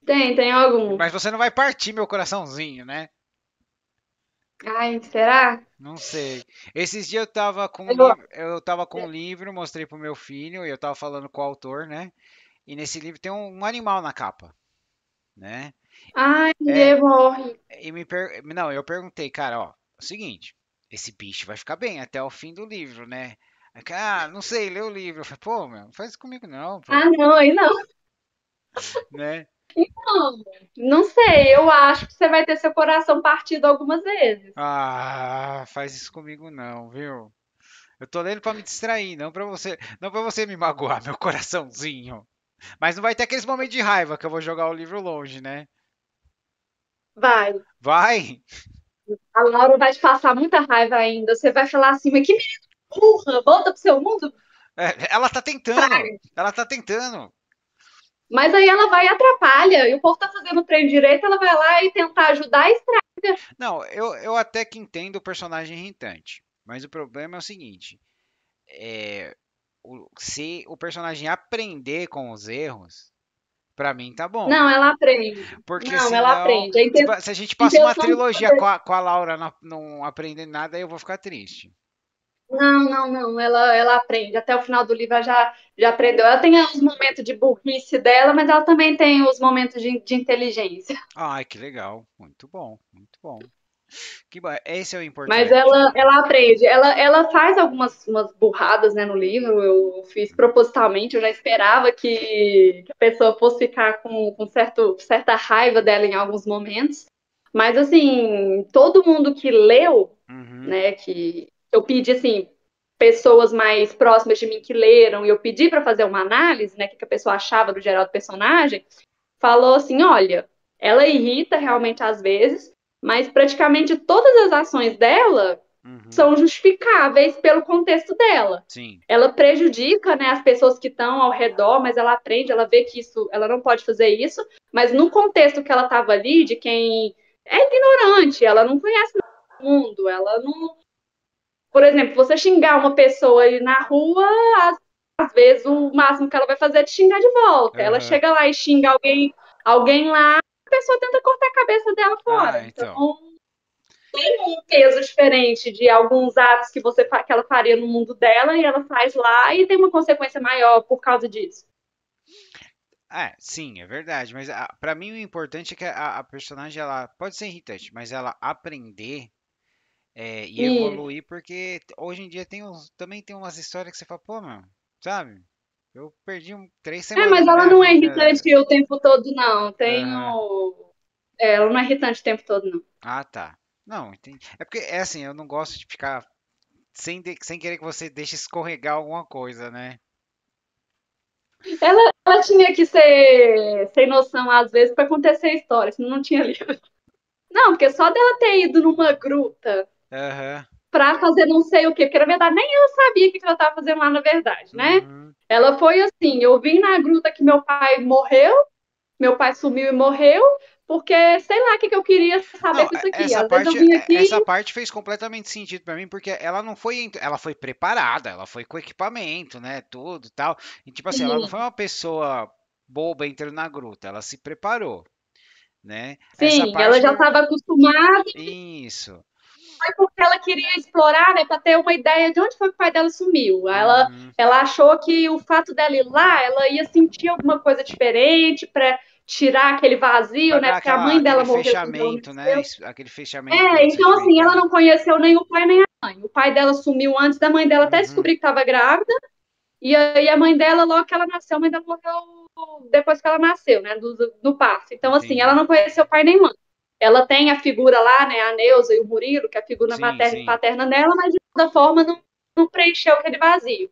Tem alguns. Mas você não vai partir meu coraçãozinho, né? Ai, será? Não sei. Esses dias Eu, eu tava com um livro, mostrei pro meu filho e eu tava falando com o autor, né? E nesse livro tem um animal na capa, né? ai, É, ele morre. Não, eu perguntei, cara, ó, é o seguinte, esse bicho vai ficar bem até o fim do livro, né? Aí, não sei, lê o livro. Eu falei, pô, meu, não faz isso comigo não, pô, Ah, não, aí não. né? Não, não sei, eu acho que você vai ter seu coração partido algumas vezes. Ah, faz isso comigo não, viu? Eu tô lendo pra me distrair, não pra você me magoar, meu coraçãozinho. Mas não vai ter aqueles momentos de raiva que eu vou jogar o livro longe, né? Vai. Vai? A Laura vai te passar muita raiva ainda. Você vai falar assim, mas que menina burra, volta pro seu mundo, Ela tá tentando. praga. Ela tá tentando. Mas aí ela vai e atrapalha. E o povo tá fazendo o trem direito, ela vai lá e tentar ajudar e estraga. Não, eu até que entendo o personagem irritante. Mas o problema é o seguinte: é, se o personagem aprender com os erros, pra mim tá bom. Não, ela aprende. Porque Não, ela senão, aprende. se a gente A passa uma intenção de trilogia poder. com a Laura não aprendendo nada, eu vou ficar triste. Não. Ela aprende. Até o final do livro ela já aprendeu. Ela tem os momentos de burrice dela, mas ela também tem os momentos de inteligência. Ai, que legal. Muito bom, muito bom. Esse é o Mas importante. ela aprende. Ela faz algumas umas burradas, né, no livro. Eu fiz propositalmente. Eu já esperava que a pessoa fosse ficar com certa raiva dela em alguns momentos. Mas, assim, todo mundo que leu, Uhum, né, que eu pedi, assim, pessoas mais próximas de mim que leram, e eu pedi para fazer uma análise, né, o que a pessoa achava do geral do personagem, falou assim, olha, ela irrita realmente às vezes, mas praticamente todas as ações dela uhum, são justificáveis pelo contexto dela. sim. Ela prejudica, né, as pessoas que estão ao redor, mas ela aprende, ela vê que isso, ela não pode fazer isso, mas no contexto que ela estava ali, de quem é ignorante, ela não conhece o mundo, ela não. Por exemplo, você xingar uma pessoa aí na rua, às vezes o máximo que ela vai fazer é te xingar de volta. Ela Aham. chega lá e xinga alguém lá, a pessoa tenta cortar a cabeça dela Ah, fora. Então, então. um peso diferente de alguns atos que ela faria no mundo dela e ela faz lá e tem uma consequência maior por causa disso. Sim, é verdade. Mas pra mim o importante é que a personagem ela pode ser irritante, mas ela aprender e Isso. evoluir, porque hoje em dia também tem umas histórias que você fala, pô, meu, sabe? Eu perdi 3 semanas Mas da ela minha não é vida. irritante o tempo todo, não. Aham. Ela não é irritante o tempo todo, não. Ah, tá. Não, entendi. É porque é assim, eu não gosto de ficar sem querer que você deixe escorregar alguma coisa, né? Ela tinha que ser sem noção, às vezes, para acontecer a história, senão não tinha livro. Não, porque só dela ter ido numa gruta Aham. pra fazer não sei o quê, porque na verdade nem eu sabia o que ela estava fazendo lá na verdade, né? Uhum. Ela foi assim, eu vim na gruta que meu pai morreu, meu pai sumiu e morreu, porque sei lá o que eu queria saber Não, com isso aqui. Às vezes eu vim essa aqui parte fez completamente sentido pra mim, porque ela não foi, ela foi preparada, ela foi com equipamento, né, tudo e tal. E tipo assim, ela não foi e uma pessoa boba entrando na gruta, ela se preparou, né? Essa sim, ela parte já foi estava acostumada isso. porque ela queria explorar, né, para ter uma ideia de onde foi que o pai dela sumiu. Uhum. Ela achou que o fato dela ir lá, ela ia sentir alguma coisa diferente para tirar aquele vazio, Pra né? dar Porque a mãe aquele dela morreu quando ela fechamento, né? nasceu. Aquele fechamento Então assim, ela sentimental. não conheceu nem o pai nem a mãe. O pai dela sumiu antes da mãe dela até Uhum. descobrir que estava grávida. E aí a mãe dela, logo que ela nasceu, a mãe dela morreu depois que ela nasceu, né? Do parto. Então, assim, ela Entendi. não conheceu pai nem mãe. Ela tem a figura lá, né? A Neuza e o Murilo, que é a figura Sim, materna e sim. paterna dela, mas de toda forma não preencheu aquele vazio.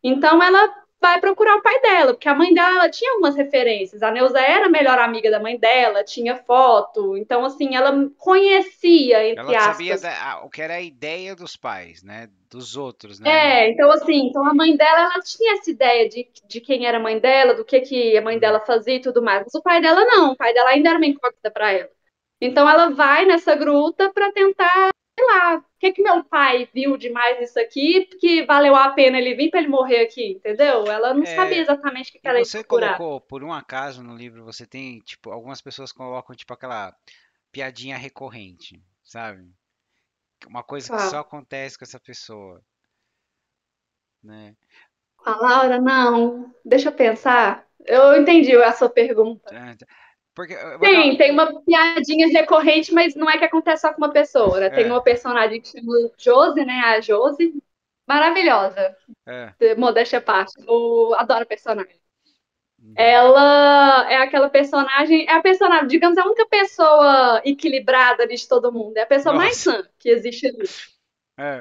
Então ela vai procurar o pai dela, porque a mãe dela tinha algumas referências. A Neuza era a melhor amiga da mãe dela, tinha foto. Então, assim, ela conhecia, entre Ela sabia aspas. o que era a ideia dos pais, né? Dos outros, né? Então assim, então a mãe dela, ela tinha essa ideia de quem era a mãe dela, do que a mãe Hum. dela fazia e tudo mais. Mas o pai dela não, o pai dela ainda era uma incógnita para ela. Então ela vai nessa gruta para tentar, sei lá, o que meu pai viu demais nisso aqui, que valeu a pena ele vir para ele morrer aqui, entendeu? Ela não sabia É, exatamente o que e ela ia você procurar. colocou, por um acaso no livro, você tem, tipo, algumas pessoas colocam, tipo, aquela piadinha recorrente, sabe? Uma coisa que só Fala. acontece com essa pessoa, né? A Laura, não, deixa eu pensar. Eu entendi a sua pergunta. É, porque eu vou dar. Tem uma piadinha recorrente, mas não é que acontece só com uma pessoa, né? Tem É, uma personagem que chama Josie, né? A Josie, maravilhosa, é. modéstia à parte. Eu adoro a personagem. Uhum. Ela é aquela personagem, é a personagem, digamos, é a única pessoa equilibrada ali de todo mundo. É a pessoa mais Nossa. sã que existe ali. É.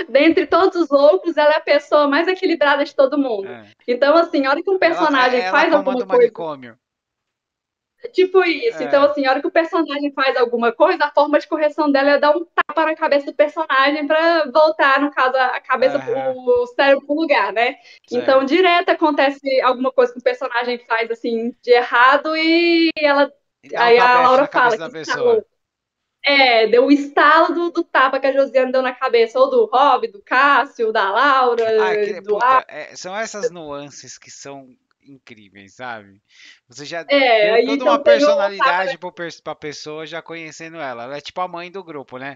Dentre todos os loucos, ela é a pessoa mais equilibrada de todo mundo. É. Então, assim, a hora que um personagem Ela faz comanda alguma o coisa, manicômio. tipo isso. Então, É, assim, a hora que o personagem faz alguma coisa, a forma de correção dela é dar um tapa na cabeça do personagem pra voltar, no caso, a cabeça, aham, o cérebro pro lugar, né? Então, certo. direto acontece alguma coisa que o personagem faz, assim, de errado e ela. E dá um Aí a tabef Laura na cabeça fala da que pessoa. estalou. É, deu o estalo do tapa que a Josiane deu na cabeça, ou do Rob, do Cássio, da Laura, Ah, do Ar. puta, são essas nuances que são incríveis, sabe? Você já deu É, toda uma então tem o tapa. personalidade pra pessoa já conhecendo ela. Ela é tipo a mãe do grupo, né?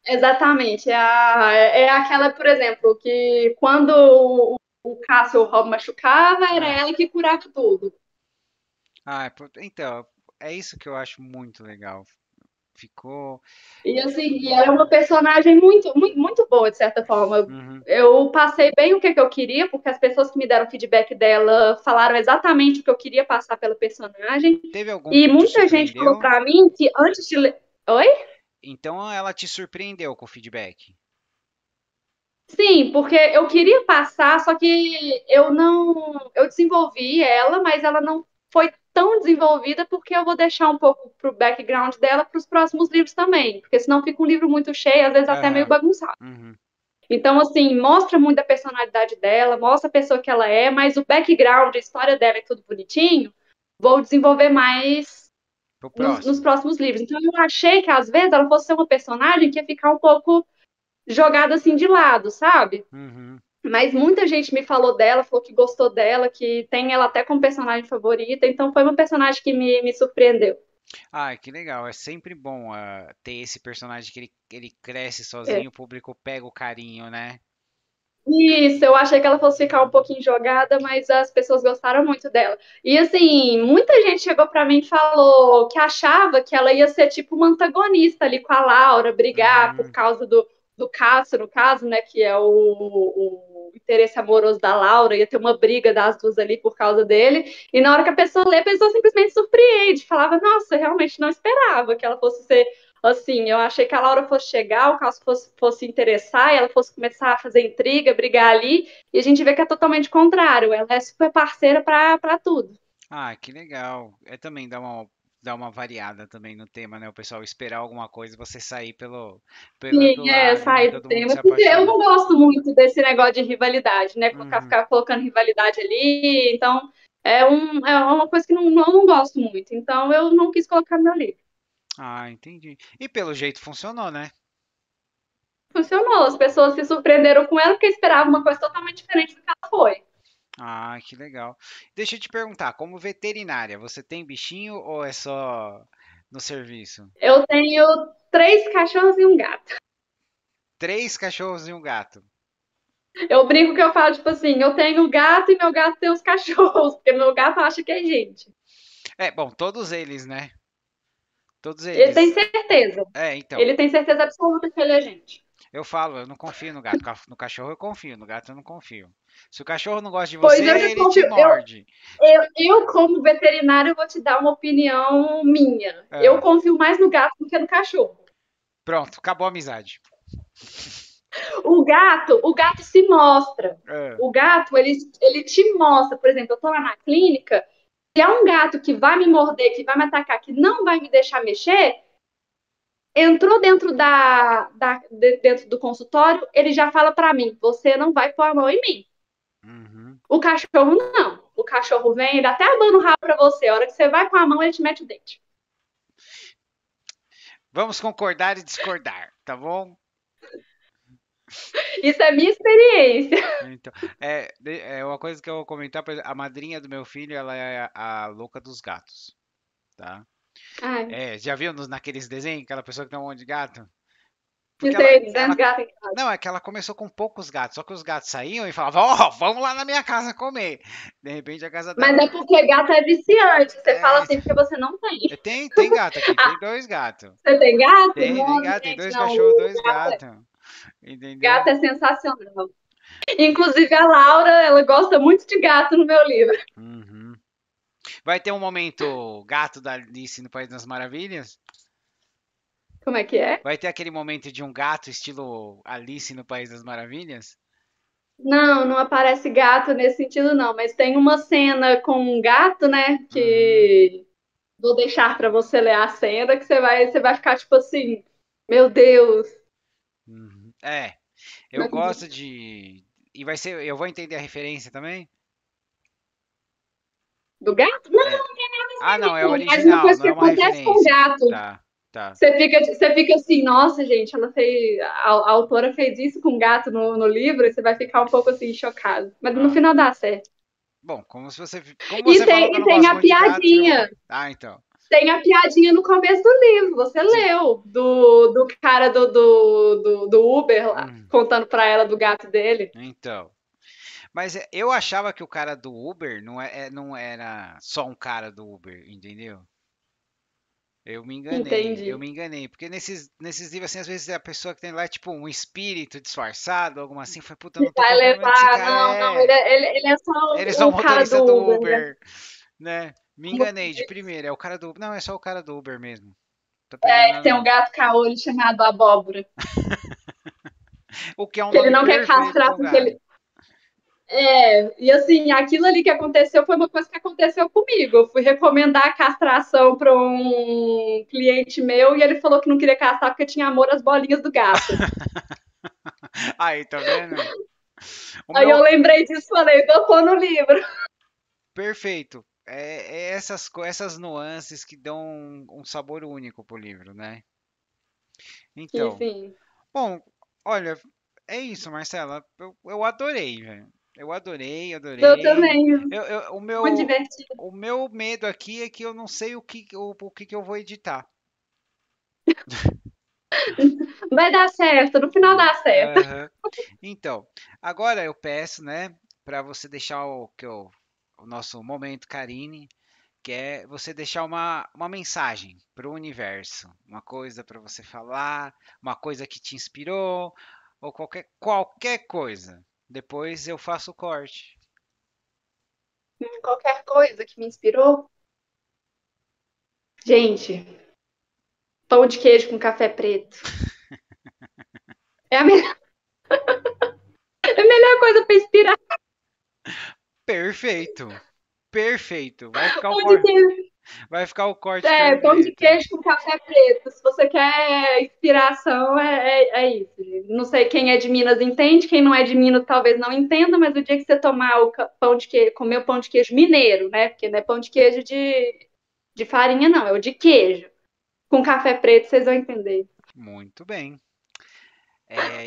Exatamente. É aquela, por exemplo, que quando o Cássio ou o Rob machucava, era É. ela que curava tudo. Então, é isso que eu acho muito legal. Ficou. E assim, e ela é uma personagem muito, muito, muito boa, de certa forma. Uhum. Eu passei bem o que eu queria, porque as pessoas que me deram feedback dela falaram exatamente o que eu queria passar pela personagem. Teve algum E que te muita gente falou surpreendeu? pra mim que antes de ler. Oi? Então ela te surpreendeu com o feedback. Sim, porque eu queria passar, só que eu não. Eu desenvolvi ela, mas ela não foi tão desenvolvida porque eu vou deixar um pouco pro background dela para os próximos livros também. Porque senão fica um livro muito cheio, às vezes até meio Aham. bagunçado. Uhum. Então, assim, mostra muito a personalidade dela, mostra a pessoa que ela é, mas o background, a história dela é tudo bonitinho. Vou desenvolver mais Pro nos próximo. próximos livros. Então, eu achei que às vezes ela fosse ser uma personagem que ia ficar um pouco jogada assim de lado, sabe? Uhum. Mas muita gente me falou dela, falou que gostou dela, que tem ela até como personagem favorita. Então foi uma personagem que me surpreendeu. Ah, que legal. É sempre bom ter esse personagem que ele cresce É. sozinho, o público pega o carinho, né? Isso, eu achei que ela fosse ficar um pouquinho jogada, mas as pessoas gostaram muito dela. E assim, muita gente chegou pra mim e falou que achava que ela ia ser tipo uma antagonista ali com a Laura, brigar por Hum. causa do Cássio, no caso, né, que é o interesse amoroso da Laura, ia ter uma briga das duas ali por causa dele. E na hora que a pessoa lê, a pessoa simplesmente surpreende, falava, nossa, realmente não esperava que ela fosse ser assim, eu achei que a Laura fosse chegar, o Cássio fosse interessar, e ela fosse começar a fazer intriga, brigar ali, e a gente vê que é totalmente contrário. Ela é super parceira pra tudo. Ah, que legal. É também dar uma variada também no tema, né? O pessoal esperar alguma coisa e você sair pelo outro Sim, lado, né? sair do Todo mundo tema, se porque eu apaixona. não gosto muito desse negócio de rivalidade, né? Colocar, Uhum. ficar colocando rivalidade ali, então é uma coisa que eu não gosto muito. Então eu não quis colocar no meu livro. Ah, entendi. E pelo jeito funcionou, né? Funcionou, as pessoas se surpreenderam com ela porque esperavam uma coisa totalmente diferente do que ela foi. Ah, que legal. Deixa eu te perguntar, como veterinária, você tem bichinho ou é só no serviço? Eu tenho 3 cachorros e um gato. 3 cachorros e um gato. Eu brinco que eu falo, tipo assim, eu tenho gato e meu gato tem os cachorros, porque meu gato acha que é gente. É, bom, todos eles, né? Todos Ele tem eles. certeza. É, então, Ele tem certeza absoluta que ele é gente. eu falo, eu não confio no gato. No cachorro eu confio, no gato eu não confio. Se o cachorro não gosta de você, Pois eu já ele te confio. morde. Como veterinário, vou te dar uma opinião minha. Eu Ah, confio mais no gato do que no cachorro. pronto, acabou a amizade. O gato se mostra. Ah, O gato, ele te mostra. Por exemplo, eu tô lá na clínica, se é um gato que vai me morder, que vai me atacar, que não vai me deixar mexer, entrou dentro do consultório, ele já fala para mim: você não vai pôr a mão em mim. uhum. O cachorro não. O cachorro vem, ele até abana o rabo para você. A hora que você vai com a mão, ele te mete o dente. Vamos concordar e discordar, tá bom? Isso é minha experiência. Então, é uma coisa que eu vou comentar, por exemplo, a madrinha do meu filho, ela é a louca dos gatos, tá? Ai, É, já viu naqueles desenhos, aquela pessoa que tem um monte de gato? Porque que ela, tem 200 ela, gatos em casa. não, é que ela começou com poucos gatos, só que os gatos saíam e falavam, ó, vamos lá na minha casa comer. De repente a casa Mas dela é porque gato é viciante. Você fala é, assim porque você não tem. tem gato aqui, tem 2 gatos. Você tem gato? Tem Nossa, gato, tem gente, dois não. cachorros, O dois gatos. Entendeu? gato é sensacional. Inclusive, a Laura, ela gosta muito de gato no meu livro. Uhum. Vai ter um momento gato da Alice no País das Maravilhas? Como é que é? Vai ter aquele momento de um gato estilo Alice no País das Maravilhas? Não, não aparece gato nesse sentido, não, mas tem uma cena com um gato, né? Uhum, Que vou deixar pra você ler a cena, que você vai ficar tipo assim, meu Deus. uhum. É, eu Mas gosto de. E vai ser. Eu vou entender a referência também? do gato? Não, É. Ah, não, é não, mas uma original, coisa não que é uma acontece com o referência. gato. Tá, tá. Você fica assim, nossa, gente, ela fez. A autora fez isso com o gato no livro, e você vai ficar um pouco assim, chocado. Mas no Ah. final dá certo. Bom, como E você falou tem, que eu e não tem gosto a muito de gato, eu vou. piadinha. Ah, então. Tem a piadinha no começo do livro, você Sim. leu, do cara do Uber lá, Hum, contando pra ela do gato dele. então. Mas eu achava que o cara do Uber não era só um cara do Uber, entendeu? Eu Entendi. me enganei, porque nesses livros, assim, às vezes a pessoa que tem lá, é tipo, um espírito disfarçado, alguma assim, foi, puta, eu não tô Vai confiando nesse levar. cara, Não, não, ele é só ele é só o o cara motorista do do Uber, né? Uber, né? Me Como enganei de primeira, é o cara do, não, é só o cara do Uber mesmo, tô pegando tem um nada. gato caolho chamado Abóbora, O que é um que ele nome não quer perfeito castrar pro porque gato. ele. E assim, aquilo ali que aconteceu foi uma coisa que aconteceu comigo. Eu fui recomendar a castração para um cliente meu e ele falou que não queria castrar porque tinha amor às bolinhas do gato. Aí, tá vendo? O Aí eu meu, lembrei disso e falei, vou pôr no livro. perfeito. É essas nuances que dão um sabor único pro livro, né? Sim, Então, sim. bom, olha, é isso, Marcela. Eu adorei, velho. Eu adorei, Eu adorei. também, O muito meu, divertido. o meu medo aqui é que eu não sei o que que eu vou editar. Vai dar certo, no final dá certo. Aham. Então, agora eu peço, né, para você deixar o nosso momento, Karine, que é você deixar uma mensagem para o universo, uma coisa para você falar, uma coisa que te inspirou, ou qualquer coisa. Depois eu faço o corte. Qualquer coisa que me inspirou. Gente, pão de queijo com café preto. É a melhor, é a melhor coisa para inspirar. Perfeito, perfeito. Pão de queijo. Vai ficar o corte Pão de perfeito. queijo com café preto. Se você quer inspiração, é isso. Gente. Não sei quem é de Minas entende, quem não é de Minas talvez não entenda, mas o dia que você tomar o pão de queijo, comer o pão de queijo mineiro, né? Porque não é pão de queijo de farinha, não, é o de queijo. Com café preto, vocês vão entender. Muito bem.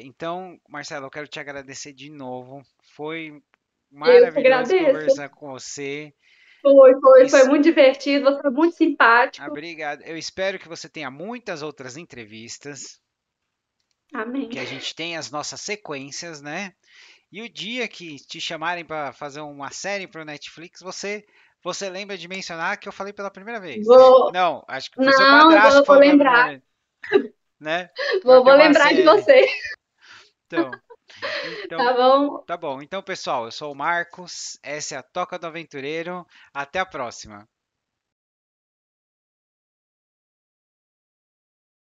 Então, Marcelo, eu quero te agradecer de novo. Foi Eu que maravilhoso agradeço. conversar com você. Foi Es- muito divertido, você foi muito simpático. Obrigado. Eu espero que você tenha muitas outras entrevistas, Amém. que a gente tenha as nossas sequências, né? E o dia que te chamarem para fazer uma série para o Netflix, você lembra de mencionar que eu falei pela primeira vez. Vou, Não, acho que foi seu não, padrasto que vou falou pela primeira lembrar. vez, né? Vai ter Vou uma lembrar de série. você. Então, então, Tá bom? tá bom. Então, pessoal, eu sou o Marcos, essa é a Toca do Aventureiro. Até a próxima.